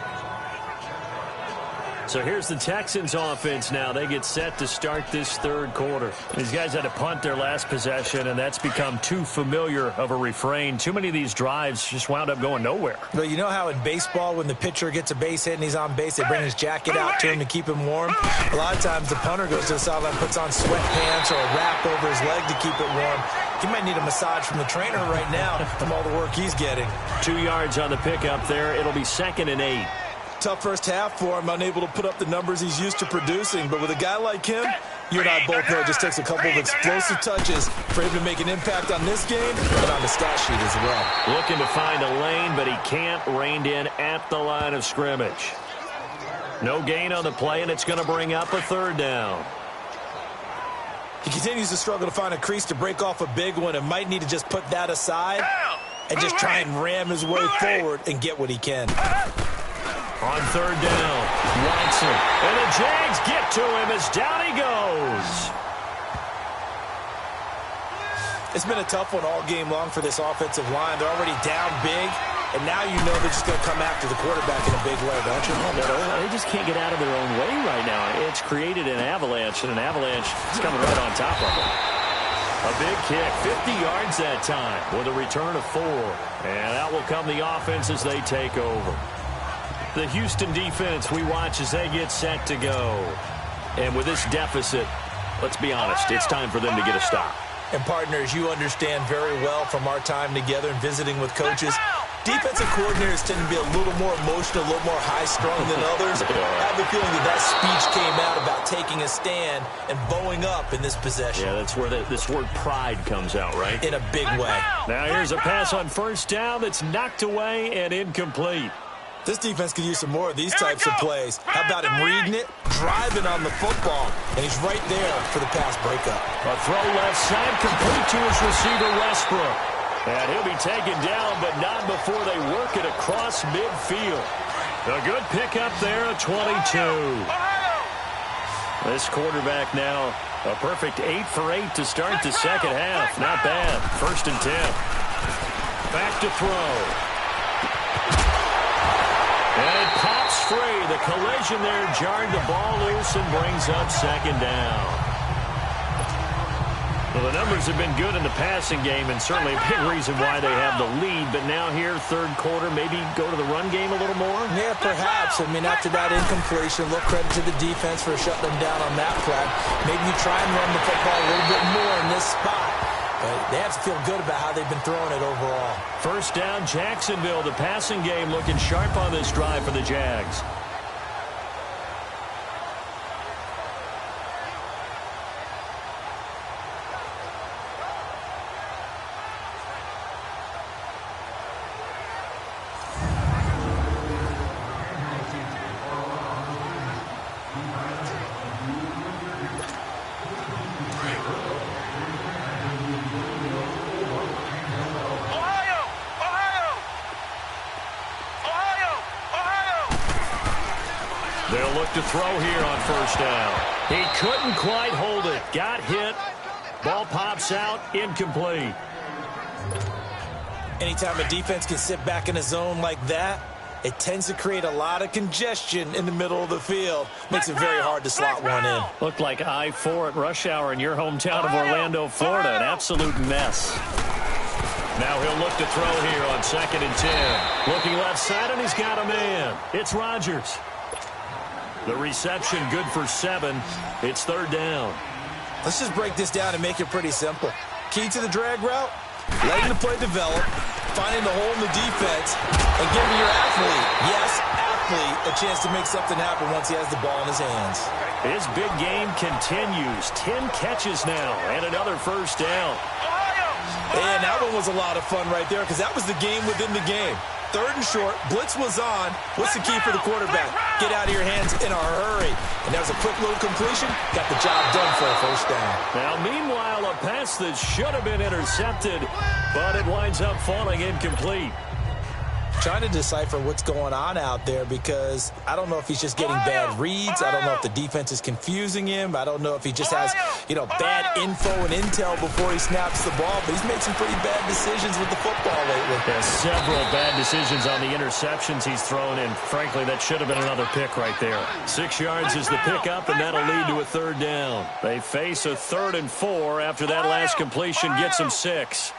So here's the Texans offense now. They get set to start this third quarter. These guys had to punt their last possession, and that's become too familiar of a refrain. Too many of these drives just wound up going nowhere. Well, you know how in baseball when the pitcher gets a base hit and he's on base, they bring his jacket out to him to keep him warm? A lot of times the punter goes to the sideline, puts on sweatpants or a wrap over his leg to keep it warm. He might need a massage from the trainer right now from all the work he's getting. 2 yards on the pickup there. It'll be 2nd and 8. Tough first half for him, unable to put up the numbers he's used to producing. But with a guy like him, you and I both know it just takes a couple of explosive touches for him to make an impact on this game and on the stat sheet as well. Looking to find a lane, but he can't. Reined in at the line of scrimmage. No gain on the play, and it's going to bring up a 3rd down. He continues to struggle to find a crease to break off a big one and might need to just put that aside and just try and ram his way forward and get what he can. On 3rd down, Watson. And the Jags get to him as down he goes. It's been a tough one all game long for this offensive line. They're already down big, and now you know they're just going to come after the quarterback in a big way, don't you? They just can't get out of their own way right now. It's created an avalanche, and an avalanche is coming right on top of them. A big kick, 50 yards that time with a return of 4. And out will come the offense as they take over. The Houston defense we watch as they get set to go. And with this deficit, let's be honest, it's time for them to get a stop. And partners, you understand very well from our time together and visiting with coaches, defensive coordinators tend to be a little more emotional, a little more high-strung than others. I have a feeling that speech came out about taking a stand and bowing up in this possession. Yeah, that's where this word pride comes out, right? In a big way. Now here's a pass on 1st down that's knocked away and incomplete. This defense could use some more of these types of plays. How about him reading it, driving on the football, and he's right there for the pass breakup. A throw left side complete to his receiver, Westbrook. And he'll be taken down, but not before they work it across midfield. A good pickup there, a 22. This quarterback now, a perfect 8 for 8 to start the second half. Not bad. 1st and 10. Back to throw. And it pops free. The collision there jarred the ball loose and brings up 2nd down. Well, the numbers have been good in the passing game and certainly a big reason why they have the lead. But now here, 3rd quarter, maybe go to the run game a little more? Yeah, perhaps. I mean, after that incompletion, look, credit to the defense for shutting them down on that play. Maybe you try and run the football a little bit more in this spot. But they have to feel good about how they've been throwing it overall. 1st down, Jacksonville. The passing game looking sharp on this drive for the Jags. They'll look to throw here on 1st down. He couldn't quite hold it. Got hit. Ball pops out. Incomplete. Anytime a defense can sit back in a zone like that, it tends to create a lot of congestion in the middle of the field. Makes it very hard to slot one in. Looked like I-4 at rush hour in your hometown of Orlando, Florida. An absolute mess. Now he'll look to throw here on 2nd and 10. Looking left side, and he's got a man. It's Rodgers. The reception good for 7. It's 3rd down. Let's just break this down and make it pretty simple. Key to the drag route, letting the play develop, finding the hole in the defense, and giving your athlete, yes, athlete, a chance to make something happen once he has the ball in his hands. His big game continues. 10 catches now and another 1st down. And that one was a lot of fun right there because that was the game within the game. 3rd and short, blitz was on. What's the key for the quarterback? Get out of your hands in a hurry. And that was a quick little completion. Got the job done for a 1st down. Now, meanwhile, a pass that should have been intercepted, but it winds up falling incomplete. Trying to decipher what's going on out there because I don't know if he's just getting bad reads. I don't know if the defense is confusing him. I don't know if he just has, bad info and intel before he snaps the ball. But he's made some pretty bad decisions with the football lately. Yeah, several bad decisions on the interceptions he's thrown, and frankly, that should have been another pick right there. 6 yards is the pickup, and that'll lead to a third down. They face a 3rd and 4 after that last completion gets him 6.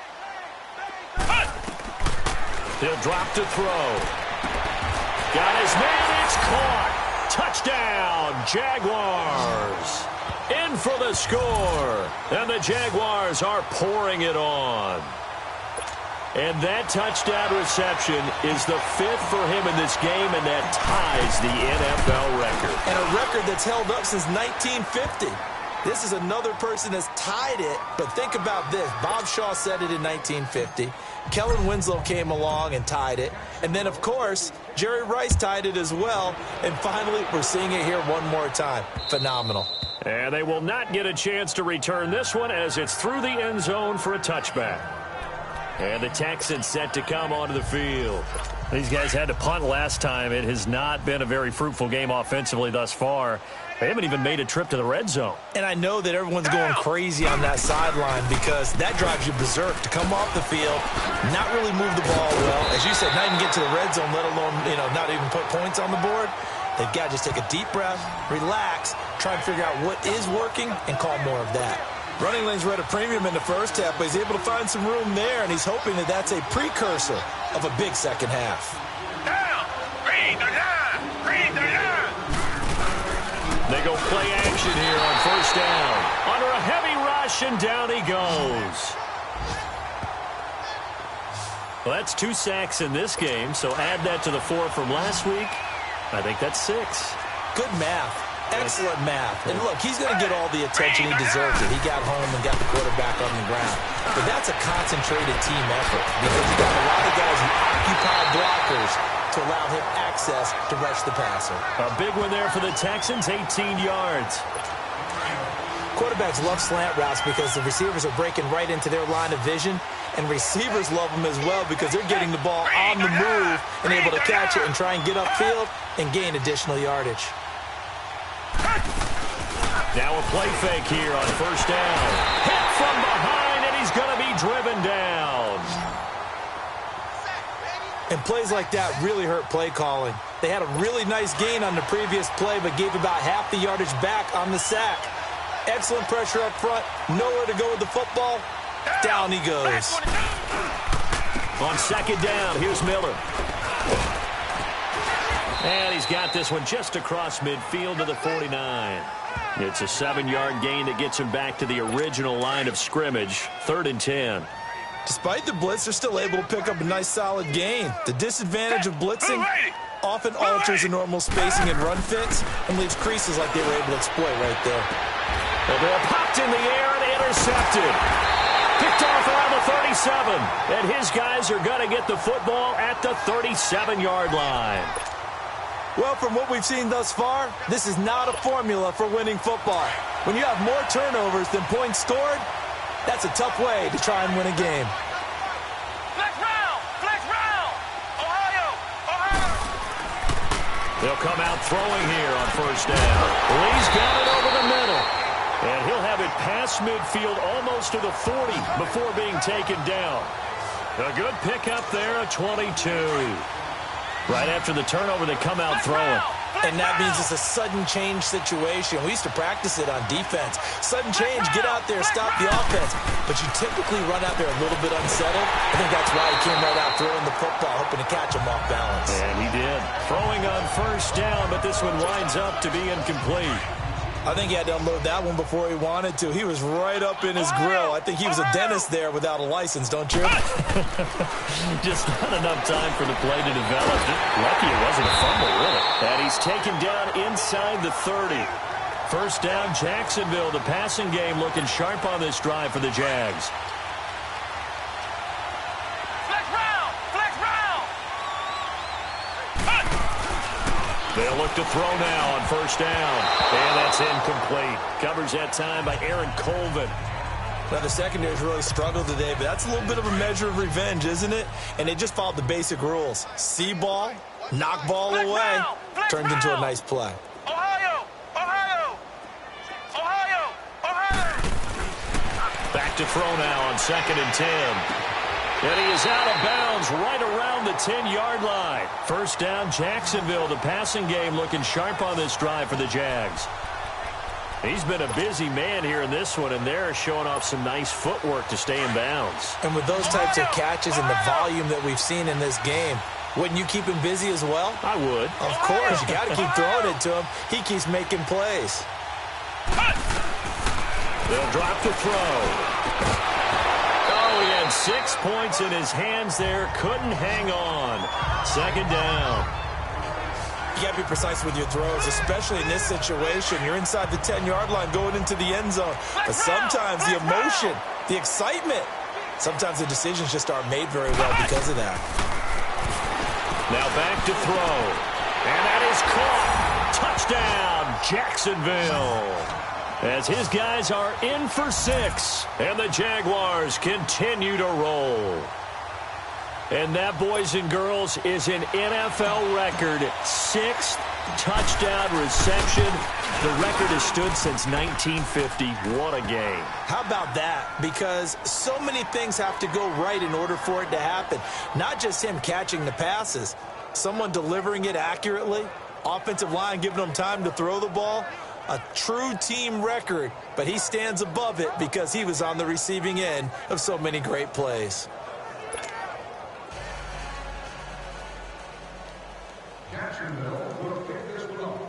He'll drop to throw. Got his man. It's caught. Touchdown, Jaguars. In for the score. And the Jaguars are pouring it on. And that touchdown reception is the 5th for him in this game, and that ties the NFL record. And a record that's held up since 1950. This is another person that's tied it, but think about this. Bob Shaw said it in 1950. Kellen Winslow came along and tied it. And then, of course, Jerry Rice tied it as well. And finally, we're seeing it here one more time. Phenomenal. And they will not get a chance to return this one as it's through the end zone for a touchback. And the Texans set to come onto the field. These guys had to punt last time. It has not been a very fruitful game offensively thus far. They haven't even made a trip to the red zone. And I know that everyone's going crazy on that sideline because that drives you berserk to come off the field, not really move the ball well. As you said, not even get to the red zone, let alone, not even put points on the board. They've got to just take a deep breath, relax, try and figure out what is working, and call more of that. Running lanes were at a premium in the first half, but he's able to find some room there, and he's hoping that that's a precursor of a big second half. Down. Read the line. Read the line. They go play action here on first down. Under a heavy rush, and down he goes. Well, that's 2 sacks in this game, so add that to the 4 from last week. I think that's 6. Good math. Excellent math. And look, he's going to get all the attention he deserves it. He got home and got the quarterback on the ground. But that's a concentrated team effort because you got a lot of guys who occupy blockers to allow him access to rush the passer. A big one there for the Texans, 18 yards. Quarterbacks love slant routes because the receivers are breaking right into their line of vision, and receivers love them as well because they're getting the ball on the move and able to catch it and try and get upfield and gain additional yardage. Now a play fake here on first down. Hit from behind, and he's going to be driven down. And plays like that really hurt play calling. They had a really nice gain on the previous play, but gave about half the yardage back on the sack. Excellent pressure up front. Nowhere to go with the football. Down he goes. On second down, here's Miller. And he's got this one just across midfield to the 49. It's a 7-yard gain that gets him back to the original line of scrimmage, 3rd and 10. Despite the blitz, they're still able to pick up a nice solid gain. The disadvantage of blitzing often alters the normal spacing and run fits and leaves creases like they were able to exploit right there. The ball popped in the air and intercepted. Picked off around the 37. And his guys are going to get the football at the 37-yard line. Well, from what we've seen thus far, this is not a formula for winning football. When you have more turnovers than points scored, that's a tough way to try and win a game. Flex round. Flex round. Ohio. Ohio. They'll come out throwing here on first down. Lee's got it over the middle. And he'll have it past midfield almost to the 40 before being taken down. A good pickup there, a 22. Right after the turnover, they come out throwing. And that means it's a sudden change situation. We used to practice it on defense. Sudden change, get out there, stop the offense. But you typically run out there a little bit unsettled. I think that's why he came right out throwing the football, hoping to catch him off balance. And he did. Throwing on first down, but this one winds up to be incomplete. I think he had to unload that one before he wanted to. He was right up in his grill. I think he was a dentist there without a license, don't you? Just not enough time for the play to develop. Lucky it wasn't a fumble, really. And he's taken down inside the 30. First down, Jacksonville. The passing game looking sharp on this drive for the Jags. Flex round. Flex round. They'll look to throw now on first down. And that's incomplete. Covers that time by Aaron Colvin. Now, the secondary's really struggled today, but that's a little bit of a measure of revenge, isn't it? And they just followed the basic rules. See ball, knock ball away, turned into a nice play. Ohio! Ohio! Ohio! Ohio! Back to throw now on 2nd and 10. And he is out of bounds right around the 10-yard line. First down, Jacksonville. The passing game looking sharp on this drive for the Jags. He's been a busy man here in this one, and they're showing off some nice footwork to stay in bounds. And with those types of catches and the volume that we've seen in this game, wouldn't you keep him busy as well? I would. Of course. You got to keep throwing it to him. He keeps making plays. They'll drop the throw. Oh, he had 6 points in his hands there. Couldn't hang on. 2nd down. You got to be precise with your throws, especially in this situation. You're inside the 10-yard line going into the end zone. But sometimes the emotion, the excitement, sometimes the decisions just aren't made very well because of that. Now back to throw. And that is caught. Touchdown, Jacksonville. As his guys are in for 6. And the Jaguars continue to roll. And that, boys and girls, is an NFL record 6th touchdown reception. The record has stood since 1950. What a game. How about that? Because so many things have to go right in order for it to happen. Not just him catching the passes. Someone delivering it accurately. Offensive line giving them time to throw the ball. A true team record. But he stands above it because he was on the receiving end of so many great plays. Jacksonville will pick this one up.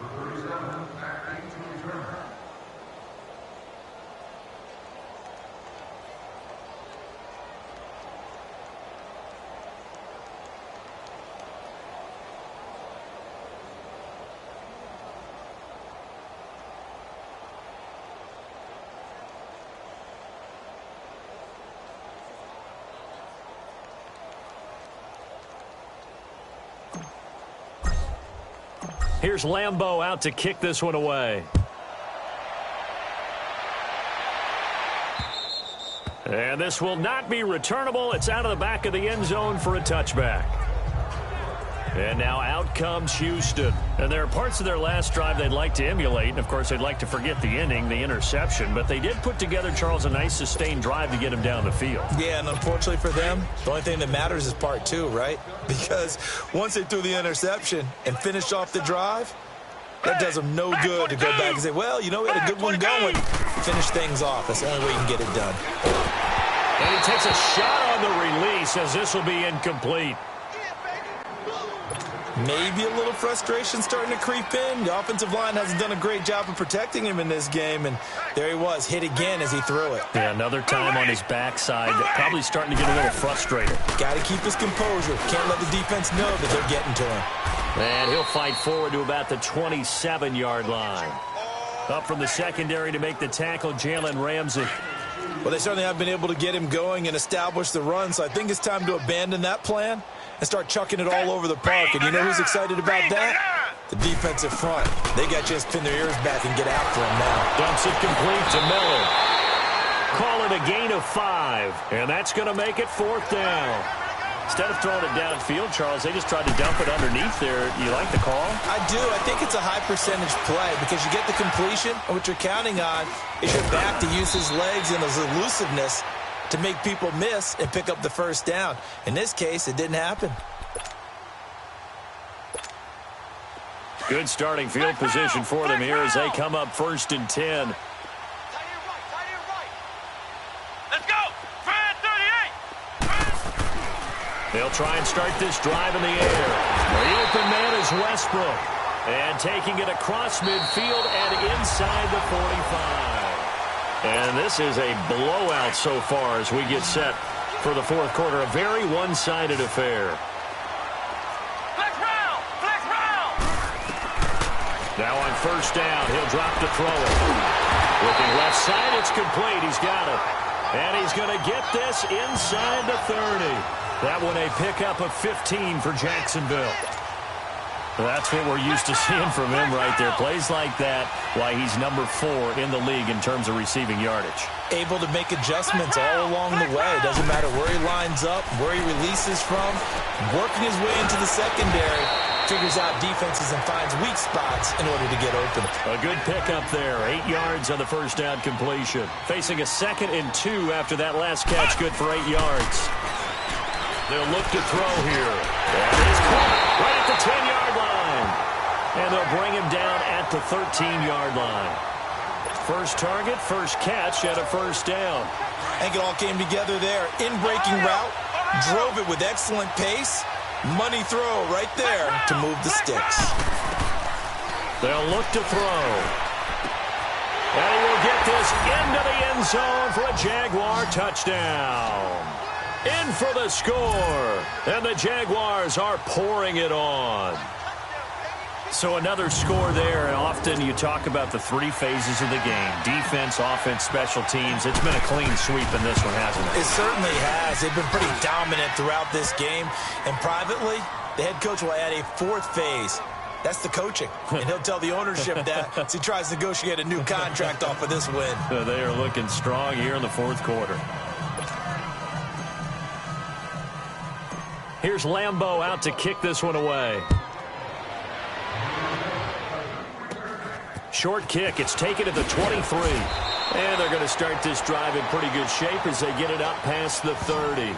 Number 37, back to return. Here's Lambeau out to kick this one away. And this will not be returnable. It's out of the back of the end zone for a touchback. And now out comes Houston. And there are parts of their last drive they'd like to emulate. And, of course, they'd like to forget the inning, the interception. But they did put together, Charles, a nice sustained drive to get him down the field. Yeah, and unfortunately for them, the only thing that matters is part 2, right? Because once they threw the interception and finished off the drive, that does them no good to go back and say, well, you know, we had a good one going. Finish things off. That's the only way you can get it done. And he takes a shot on the release as this will be incomplete. Maybe a little frustration starting to creep in. The offensive line hasn't done a great job of protecting him in this game, and there he was, hit again as he threw it. Yeah, another time on his backside, probably starting to get a little frustrated. Got to keep his composure. Can't let the defense know that they're getting to him. And he'll fight forward to about the 27-yard line. Up from the secondary to make the tackle, Jalen Ramsey. Well, they certainly have been able to get him going and establish the run, so I think it's time to abandon that plan and start chucking it all over the park. And you know who's excited about that? The defensive front. They got to just pin their ears back and get after him now. Dumps it complete to Miller. Call it a gain of 5, and that's going to make it 4th down. Instead of throwing it downfield, Charles, they just tried to dump it underneath there. You like the call? I do. I think it's a high percentage play because you get the completion, and what you're counting on is your back to use his legs and his elusiveness to make people miss and pick up the first down. In this case, it didn't happen. Good starting field position for them here as they come up 1st and 10. They'll try and start this drive in the air. The open man is Westbrook. And taking it across midfield and inside the 45. And this is a blowout so far as we get set for the 4th quarter. A very one-sided affair. Now on 1st down, he'll drop to throw it. Looking left side, it's complete. He's got it. And he's going to get this inside the 30. That one a pickup of 15 for Jacksonville. That's what we're used to seeing from him right there. Plays like that, why he's number 4 in the league in terms of receiving yardage. Able to make adjustments all along the way. Doesn't matter where he lines up, where he releases from, working his way into the secondary, figures out defenses and finds weak spots in order to get open. A good pickup there. 8 yards on the first down completion. Facing a 2nd and 2 after that last catch. Good for 8 yards. They'll look to throw here. That is caught right at the 10-yard line. And they'll bring him down at the 13-yard line. First target, first catch, and a first down. I think it all came together there. In-breaking route, drove it with excellent pace. Money throw right there to move the sticks. They'll look to throw. And he will get this into the end zone for a Jaguar touchdown. In for the score. And the Jaguars are pouring it on. So another score there, and often you talk about the 3 phases of the game. Defense, offense, special teams. It's been a clean sweep in this one, hasn't it? It certainly has. They've been pretty dominant throughout this game. And privately, the head coach will add a 4th phase. That's the coaching. And he'll tell the ownership that as he tries to negotiate a new contract off of this win. They are looking strong here in the 4th quarter. Here's Lambeau out to kick this one away. Short kick. It's taken at the 23. And they're going to start this drive in pretty good shape as they get it up past the 30.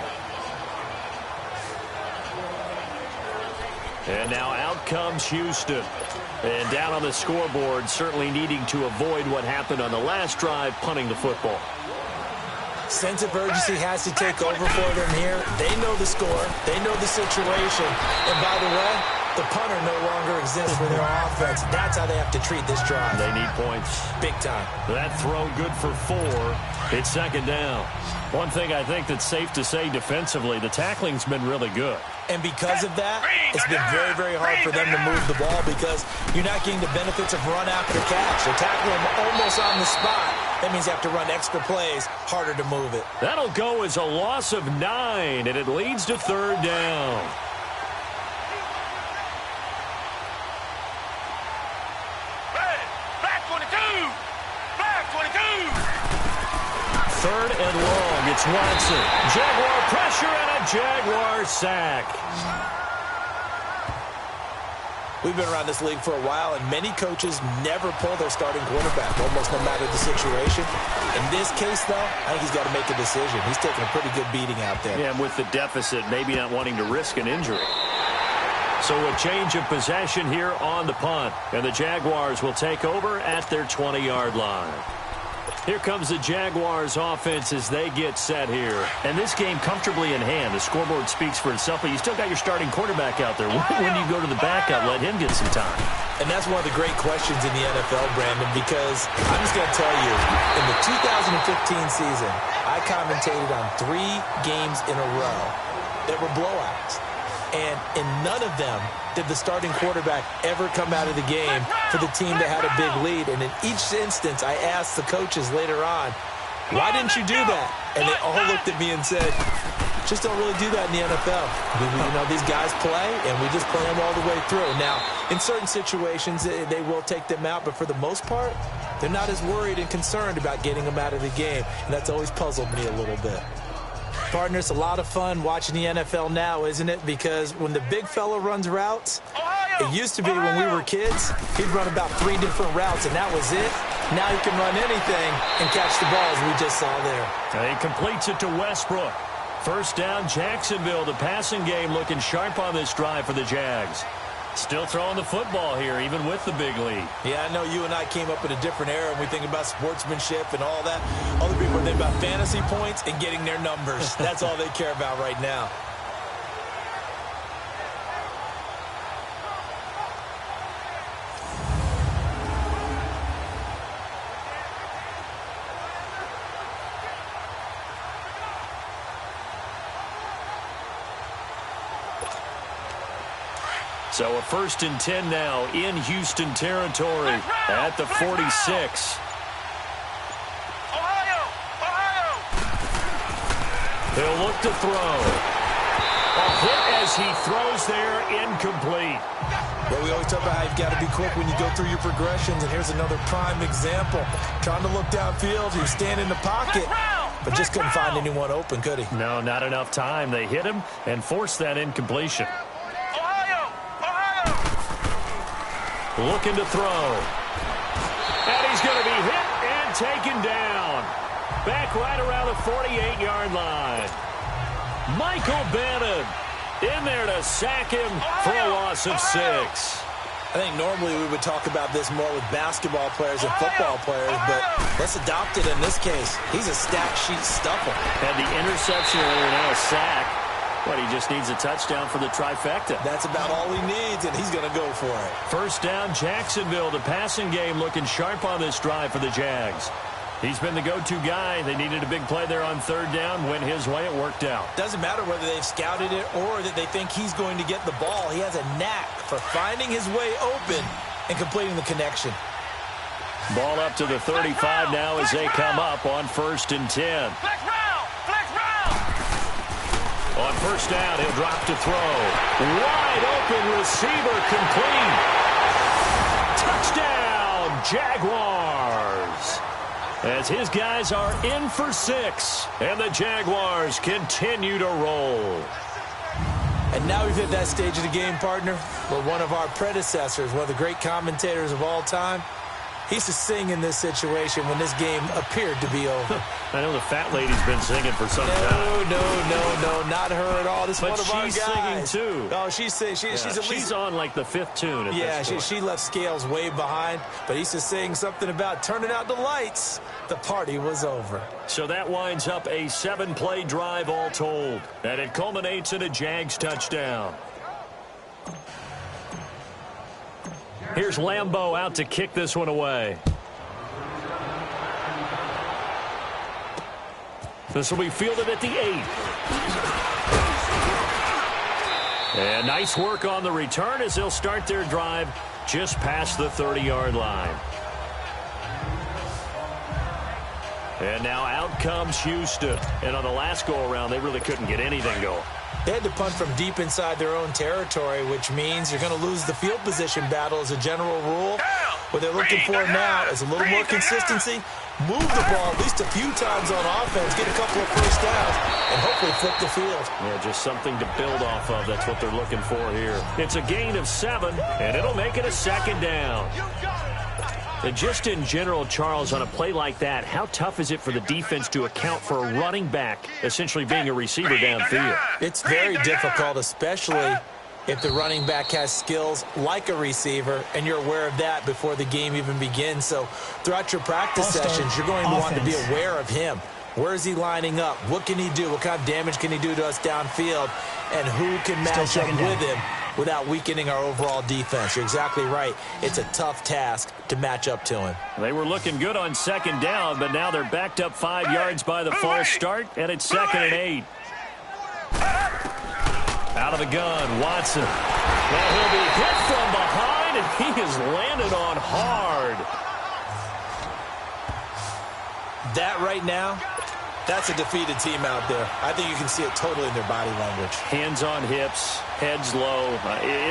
And now out comes Houston. And down on the scoreboard, certainly needing to avoid what happened on the last drive, punting the football. Sense of urgency has to take over for them here. They know the score. They know the situation. And by the way, the punter no longer exists for their offense. That's how they have to treat this drive. They need points. Big time. That throw good for 4. It's 2nd down. One thing I think that's safe to say defensively, the tackling's been really good. And because of that, it's been very, very hard for them to move the ball because you're not getting the benefits of run after catch. They're tackling them almost on the spot. That means you have to run extra plays, harder to move it. That'll go as a loss of 9, and it leads to 3rd down. Back 22! Back 22! 3rd and long. It's Watson. Jaguar pressure and a Jaguar sack. We've been around this league for a while, and many coaches never pull their starting quarterback, almost no matter the situation. In this case, though, I think he's got to make a decision. He's taking a pretty good beating out there. Yeah, and with the deficit, maybe not wanting to risk an injury. So a change of possession here on the punt, and the Jaguars will take over at their 20-yard line. Here comes the Jaguars offense as they get set here. And this game comfortably in hand. The scoreboard speaks for itself, but you still got your starting quarterback out there. When do you go to the backup, let him get some time? And that's one of the great questions in the NFL, Brandon, because I'm just going to tell you, in the 2015 season, I commentated on 3 games in a row that were blowouts. And in none of them did the starting quarterback ever come out of the game for the team that had a big lead. And in each instance, I asked the coaches later on, why didn't you do that? And they all looked at me and said, just don't really do that in the NFL. You know, these guys play, and we just play them all the way through. Now, in certain situations, they will take them out, but for the most part, they're not as worried and concerned about getting them out of the game. And that's always puzzled me a little bit. Partner, it's a lot of fun watching the NFL now, isn't it? Because when the big fella runs routes, it used to be when we were kids, he'd run about 3 different routes, and that was it. Now he can run anything and catch the ball, as we just saw there. He completes it to Westbrook. First down, Jacksonville. The passing game looking sharp on this drive for the Jags. Still throwing the football here, even with the big lead. Yeah, I know you and I came up in a different era, and we think about sportsmanship and all that. Other people think about fantasy points and getting their numbers. That's all they care about right now. So a 1st and 10 now in Houston territory at the 46. They'll look to throw. A hit as he throws there, incomplete. Well, we always talk about how you've got to be quick when you go through your progressions, and here's another prime example. Trying to look downfield, he was standing in the pocket, but just couldn't find anyone open, could he? No, not enough time. They hit him and forced that incompletion. Looking to throw. And he's going to be hit and taken down. Back right around the 48-yard line. Michael Bannon in there to sack him for a loss of 6. I think normally we would talk about this more with basketball players and football players, but let's adopt it in this case. He's a stat sheet stuffer. Had the interception earlier, now a sack. But he just needs a touchdown for the trifecta. That's about all he needs, and he's going to go for it. First down, Jacksonville. The passing game looking sharp on this drive for the Jags. He's been the go-to guy. They needed a big play there on third down. Went his way. It worked out. Doesn't matter whether they've scouted it or that they think he's going to get the ball. He has a knack for finding his way open and completing the connection. Ball up to the 35 now as they come up on 1st and 10. On first down, he'll drop to throw. Wide open receiver complete. Touchdown, Jaguars. As his guys are in for 6, and the Jaguars continue to roll. And now we've hit that stage of the game, partner, where one of our predecessors, one of the great commentators of all time, he used to sing in this situation when this game appeared to be over. I know the fat lady's been singing for some time. No, not her at all. This is but one of our guys. She's singing too. Oh, she's at least on like the 5th tune at this point. She left Scales way behind, but he used to sing something about turning out the lights. The party was over. So that winds up a 7-play drive all told, and it culminates in a Jags touchdown. Here's Lambeau out to kick this one away. This will be fielded at the 8. And nice work on the return as they'll start their drive just past the 30-yard line. And now out comes Houston. And on the last go-around, they really couldn't get anything going. They had to punt from deep inside their own territory, which means you're going to lose the field position battle as a general rule. What they're looking for now is a little more consistency, move the ball at least a few times on offense, get a couple of first downs, and hopefully flip the field. Yeah, just something to build off of. That's what they're looking for here. It's a gain of 7, and it'll make it a 2nd down. And just in general, Charles, on a play like that, how tough is it for the defense to account for a running back essentially being a receiver downfield? It's very difficult, especially if the running back has skills like a receiver, and you're aware of that before the game even begins. So throughout your practice sessions, you're going to want to be aware of him. Where is he lining up? What can he do? What kind of damage can he do to us downfield? And who can match up with him without weakening our overall defense? You're exactly right. It's a tough task to match up to him. They were looking good on 2nd down, but now they're backed up 5 yards by the false start, and it's 2nd and 8. Out of the gun, Watson. Well, he'll be hit from behind, and he is landed on hard. That right now, that's a defeated team out there. I think you can see it totally in their body language. Hands on hips, heads low.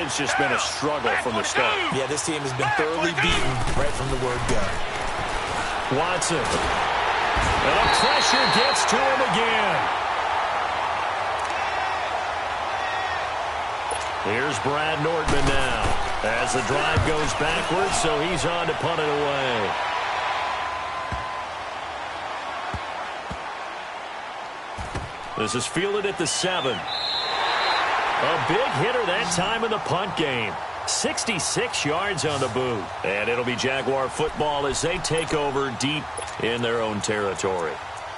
It's just been a struggle from the start. Yeah, this team has been thoroughly beaten right from the word go. Watson. And the pressure gets to him again. Here's Brad Nordman now as the drive goes backwards, so he's on to punt it away. This is fielded at the 7. A big hitter that time in the punt game. 66 yards on the boot. And it'll be Jaguar football as they take over deep in their own territory.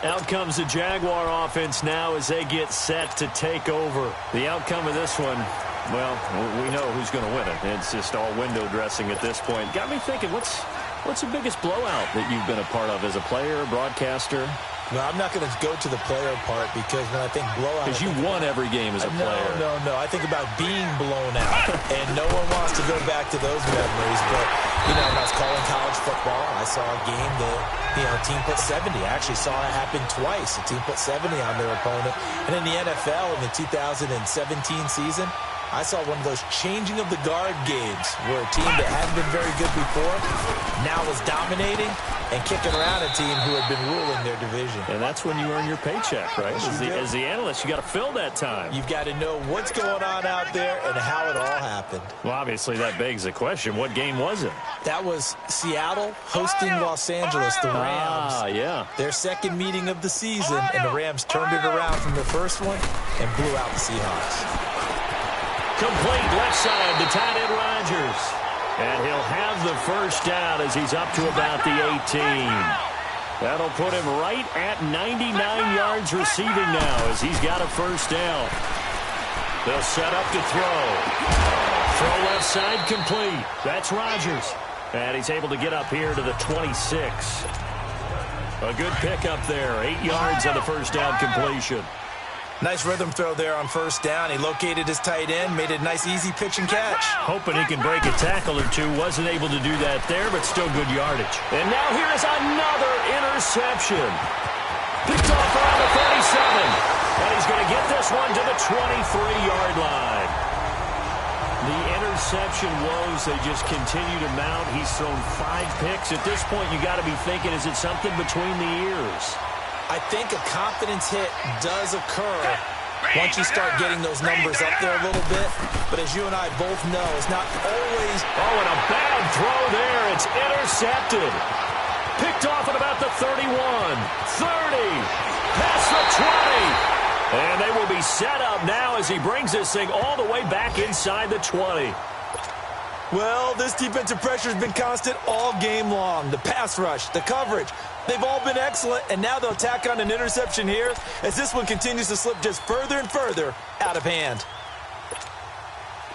Out comes the Jaguar offense now as they get set to take over. The outcome of this one, well, we know who's going to win it. It's just all window dressing at this point. Got me thinking, what's the biggest blowout that you've been a part of as a player, broadcaster? No, I'm not going to go to the player part because when I think blowout... Because you won every game as a player. No. I think about being blown out. And no one wants to go back to those memories. But You know, when I was calling college football, I saw a game that, a team put 70. I actually saw it happen twice. A team put 70 on their opponent. And in the NFL, in the 2017 season, I saw one of those changing of the guard games where a team that hadn't been very good before now was dominating and kicking around a team who had been ruling their division. And that's when you earn your paycheck, right? As the analyst, you got to fill that time. You've got to know what's going on out there and how it all happened. Well, obviously, that begs the question, what game was it? That was Seattle hosting Los Angeles, the Rams. Yeah. Their second meeting of the season, and the Rams turned it around from their first one and blew out the Seahawks. Complete left side to tight end Rodgers. And he'll have the first down as he's up to about the 18. That'll put him right at 99 yards receiving now as he's got a first down. They'll set up to throw. Throw left side complete. That's Rodgers. And he's able to get up here to the 26. A good pickup there. 8 yards on the first down completion. Nice rhythm throw there on first down. He located his tight end, made a nice easy pitch and catch. Hoping he can break a tackle or two. Wasn't able to do that there, but still good yardage. And now here's another interception. Picked off around the 37. And he's going to get this one to the 23-yard line. The interception woes, they just continue to mount. He's thrown 5 picks. At this point, you got to be thinking, is it something between the ears? I think a confidence hit does occur once you start getting those numbers up there a little bit. But as you and I both know, it's not always... Oh, and a bad throw there. It's intercepted. Picked off at about the 31, 30, past the 20. And they will be set up now as he brings this thing all the way back inside the 20. Well, this defensive pressure has been constant all game long. The pass rush, the coverage, they've all been excellent, and now they'll tack on an interception here as this one continues to slip just further and further out of hand.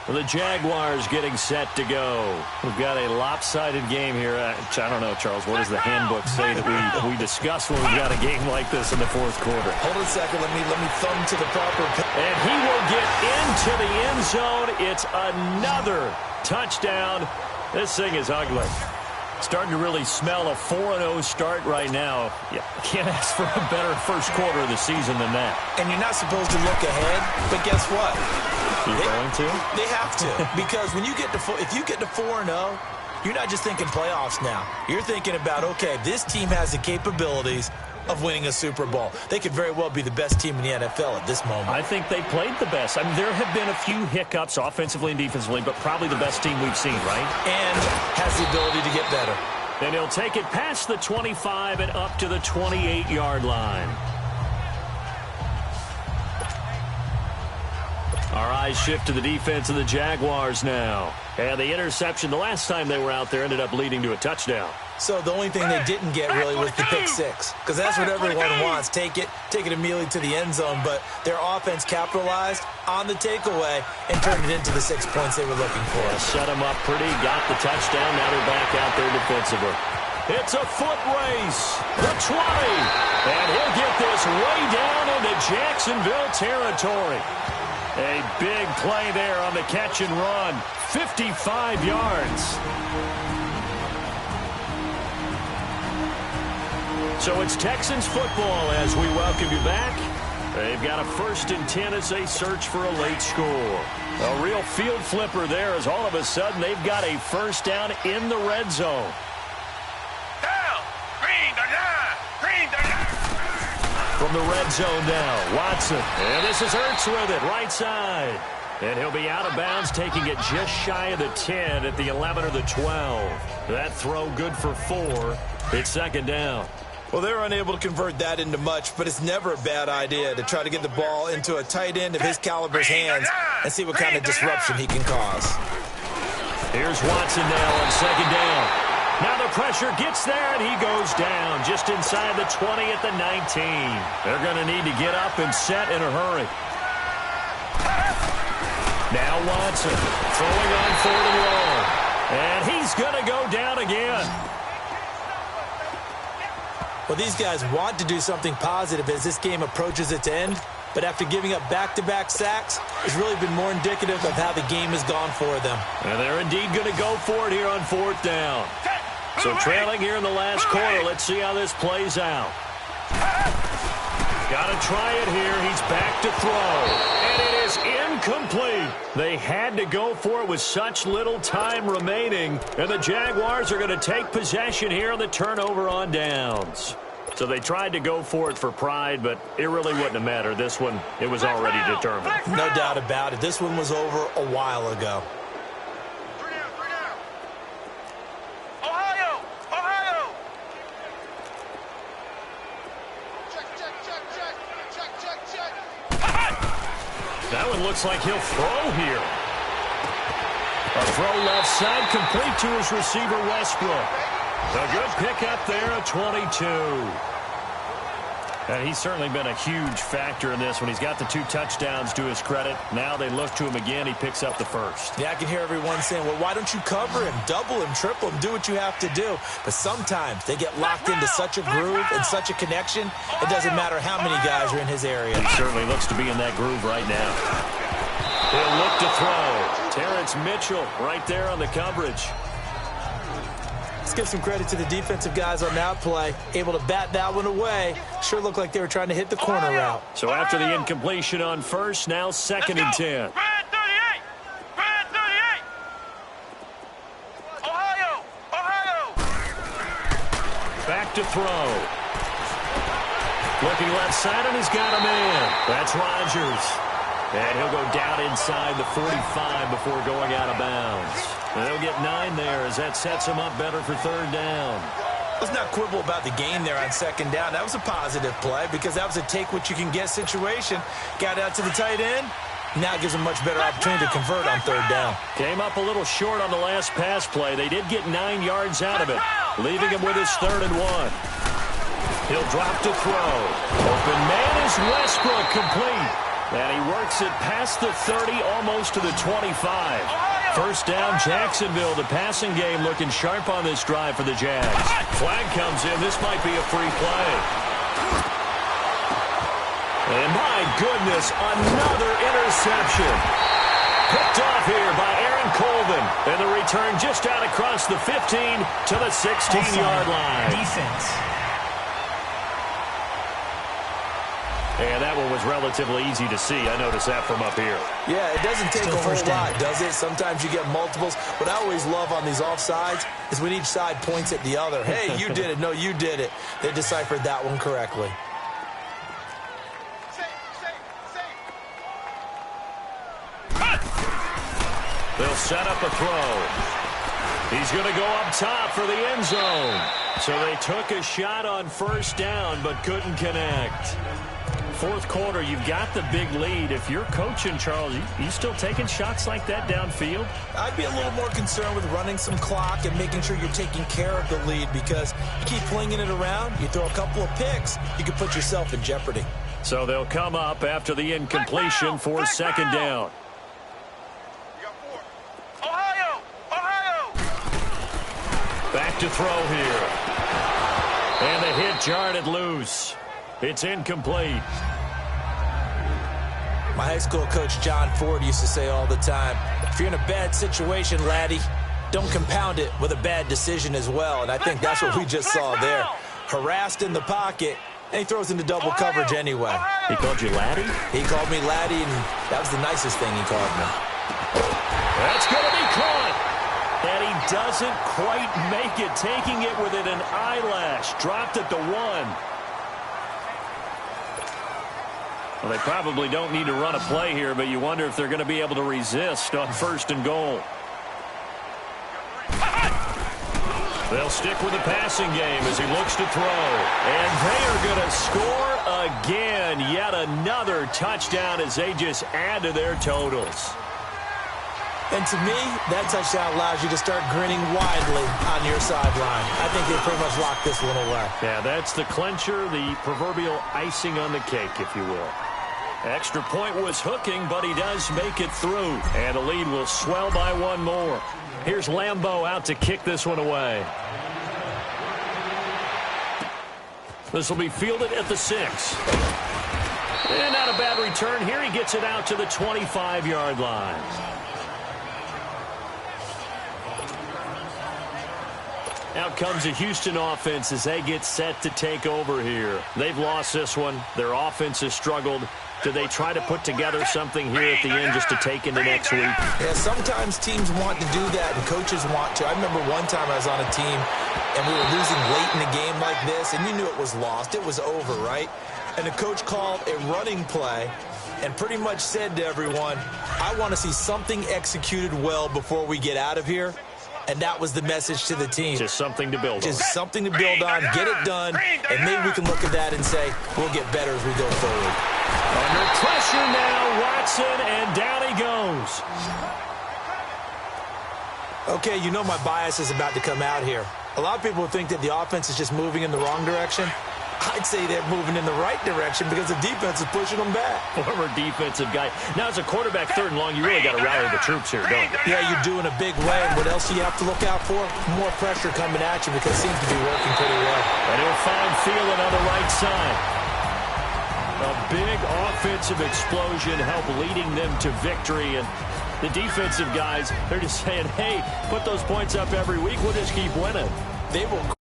The Jaguars getting set to go. We've got a lopsided game here. I don't know, Charles, what does the handbook say that we discuss when we've got a game like this in the fourth quarter? Hold it a second. Let me thumb to the proper... And he will get into the end zone. It's another touchdown. This thing is ugly. Starting to really smell a 4-0 start right now. Yeah, can't ask for a better first quarter of the season than that. And you're not supposed to look ahead, but guess what? You're going to? They have to, because when you get to if you get to 4-0, you're not just thinking playoffs now. You're thinking about, okay, this team has the capabilities of winning a Super Bowl. They could very well be the best team in the NFL at this moment. I think they played the best. I mean, there have been a few hiccups offensively and defensively, but probably the best team we've seen, right? And has the ability to get better. And he'll take it past the 25 and up to the 28-yard line. Our eyes shift to the defense of the Jaguars now. And the interception the last time they were out there ended up leading to a touchdown. So the only thing they didn't get really was the pick six, because that's what everyone wants. Take it immediately to the end zone, but their offense capitalized on the takeaway and turned it into the 6 points they were looking for. Yeah, set them up pretty, got the touchdown, now they're back out there defensively. It's a foot race, the 20, and he'll get this way down into Jacksonville territory. A big play there on the catch and run, 55 yards. So it's Texans football as we welcome you back. They've got a 1st and 10 as they search for a late score. A real field flipper there as all of a sudden they've got a first down in the red zone. Down! Green the line! Green the line! From the red zone now, Watson. And this is Ertz with it, right side. And he'll be out of bounds, taking it just shy of the 10 at the 11 or the 12. That throw good for 4. It's second down. Well, they're unable to convert that into much, but it's never a bad idea to try to get the ball into a tight end of his caliber's hands and see what kind of disruption he can cause. Here's Watson now on second down. Now the pressure gets there, and he goes down just inside the 20 at the 19. They're going to need to get up and set in a hurry. Now Watson throwing on 4th and long. And he's going to go down again. Well, these guys want to do something positive as this game approaches its end, but after giving up back-to-back sacks, it's really been more indicative of how the game has gone for them. And they're indeed going to go for it here on 4th down. So trailing here in the last quarter. Let's see how this plays out. Got to try it here. He's back to throw. And it is incomplete. They had to go for it with such little time remaining. And the Jaguars are going to take possession here on the turnover on downs. So they tried to go for it for pride, but it really wouldn't have mattered. This one, it was already determined. No doubt about it. This one was over a while ago. That one looks like he'll throw here. A throw left side, complete to his receiver, Westbrook. A good pickup there at 22. And he's certainly been a huge factor in this when he's got the 2 touchdowns to his credit. Now they look to him again. He picks up the first. Yeah, I can hear everyone saying, well, why don't you cover him, double him, triple him, do what you have to do. But sometimes they get locked into such a groove and such a connection, it doesn't matter how many guys are in his area. He certainly looks to be in that groove right now. He'll look to throw. Terrence Mitchell right there on the coverage. Let's give some credit to the defensive guys on that play. Able to bat that one away. Sure looked like they were trying to hit the corner route. So after the incompletion on first, now 2nd and 10. Brad 38. Brad 38. Ohio. Back to throw. Looking left side, and he's got a man. That's Rodgers. And he'll go down inside the 45 before going out of bounds. And they'll get 9 there as that sets him up better for 3rd down. Let's not quibble about the gain there on 2nd down. That was a positive play because that was a take-what-you-can-get situation. Got out to the tight end. Now gives him a much better opportunity to convert on 3rd down. Came up a little short on the last pass play. They did get 9 yards out of it, leaving him with his 3rd and 1. He'll drop to throw. Open man is Westbrook, complete. And he works it past the 30, almost to the 25. 1st down, Jacksonville. The passing game looking sharp on this drive for the Jags. Flag comes in. This might be a free play. And my goodness, another interception. Picked off here by Aaron Colvin. And the return just out across the 15 to the 16-yard line. Defense. And that one was relatively easy to see. I noticed that from up here. Yeah, it doesn't take Still a whole first down. lot, does it? Sometimes you get multiples. What I always love on these offsides is when each side points at the other. Hey, you did it. No, you did it. They deciphered that one correctly. They'll set up a throw. He's going to go up top for the end zone. So they took a shot on 1st down but couldn't connect. 4th quarter, you've got the big lead. If you're coaching, Charles, you still taking shots like that downfield? I'd be a little more concerned with running some clock and making sure you're taking care of the lead because you keep flinging it around, you throw a couple of picks, you can put yourself in jeopardy. So they'll come up after the incompletion for 2nd down. Ohio. Back to throw here. And the hit jarred it loose. It's incomplete. My high school coach, John Ford, used to say all the time, if you're in a bad situation, laddie, don't compound it with a bad decision as well. And I think that's what we just saw there. Harassed in the pocket, and he throws into double coverage anyway. He called you laddie? He called me laddie, and that was the nicest thing he called me. That's going to be caught. And he doesn't quite make it, taking it within an eyelash. Dropped at the 1. Well, they probably don't need to run a play here, but you wonder if they're going to be able to resist on 1st and goal. They'll stick with the passing game as he looks to throw. And they are going to score again. Yet another touchdown as they just add to their totals. And to me, that touchdown allows you to start grinning widely on your sideline. I think they pretty much locked this one away. Yeah, that's the clincher, the proverbial icing on the cake, if you will. Extra point was hooking, but he does make it through. And the lead will swell by 1 more. Here's Lambeau out to kick this one away. This will be fielded at the 6. And not a bad return here. He gets it out to the 25-yard line. Out comes the Houston offense as they get set to take over here. They've lost this one. Their offense has struggled. Do they try to put together something here at the end just to take into next week? Yeah, sometimes teams want to do that and coaches want to. I remember one time I was on a team and we were losing late in a game like this, and you knew it was lost. It was over, right? And the coach called a running play and pretty much said to everyone, I want to see something executed well before we get out of here. And that was the message to the team. Just something to build on. Just something to build on, get it done, and maybe we can look at that and say, we'll get better as we go forward. Under pressure now, Watson, and down he goes. Okay, you know my bias is about to come out here. A lot of people think that the offense is just moving in the wrong direction. I'd say they're moving in the right direction because the defense is pushing them back. Former defensive guy. Now, as a quarterback, 3rd and long, you really got to rally the troops here, don't you? Yeah, you do in a big way. And what else do you have to look out for? More pressure coming at you because it seems to be working pretty well. And he'll find Thielen on the right side. A big offensive explosion helped leading them to victory. And the defensive guys, they're just saying, hey, put those points up every week. We'll just keep winning. They will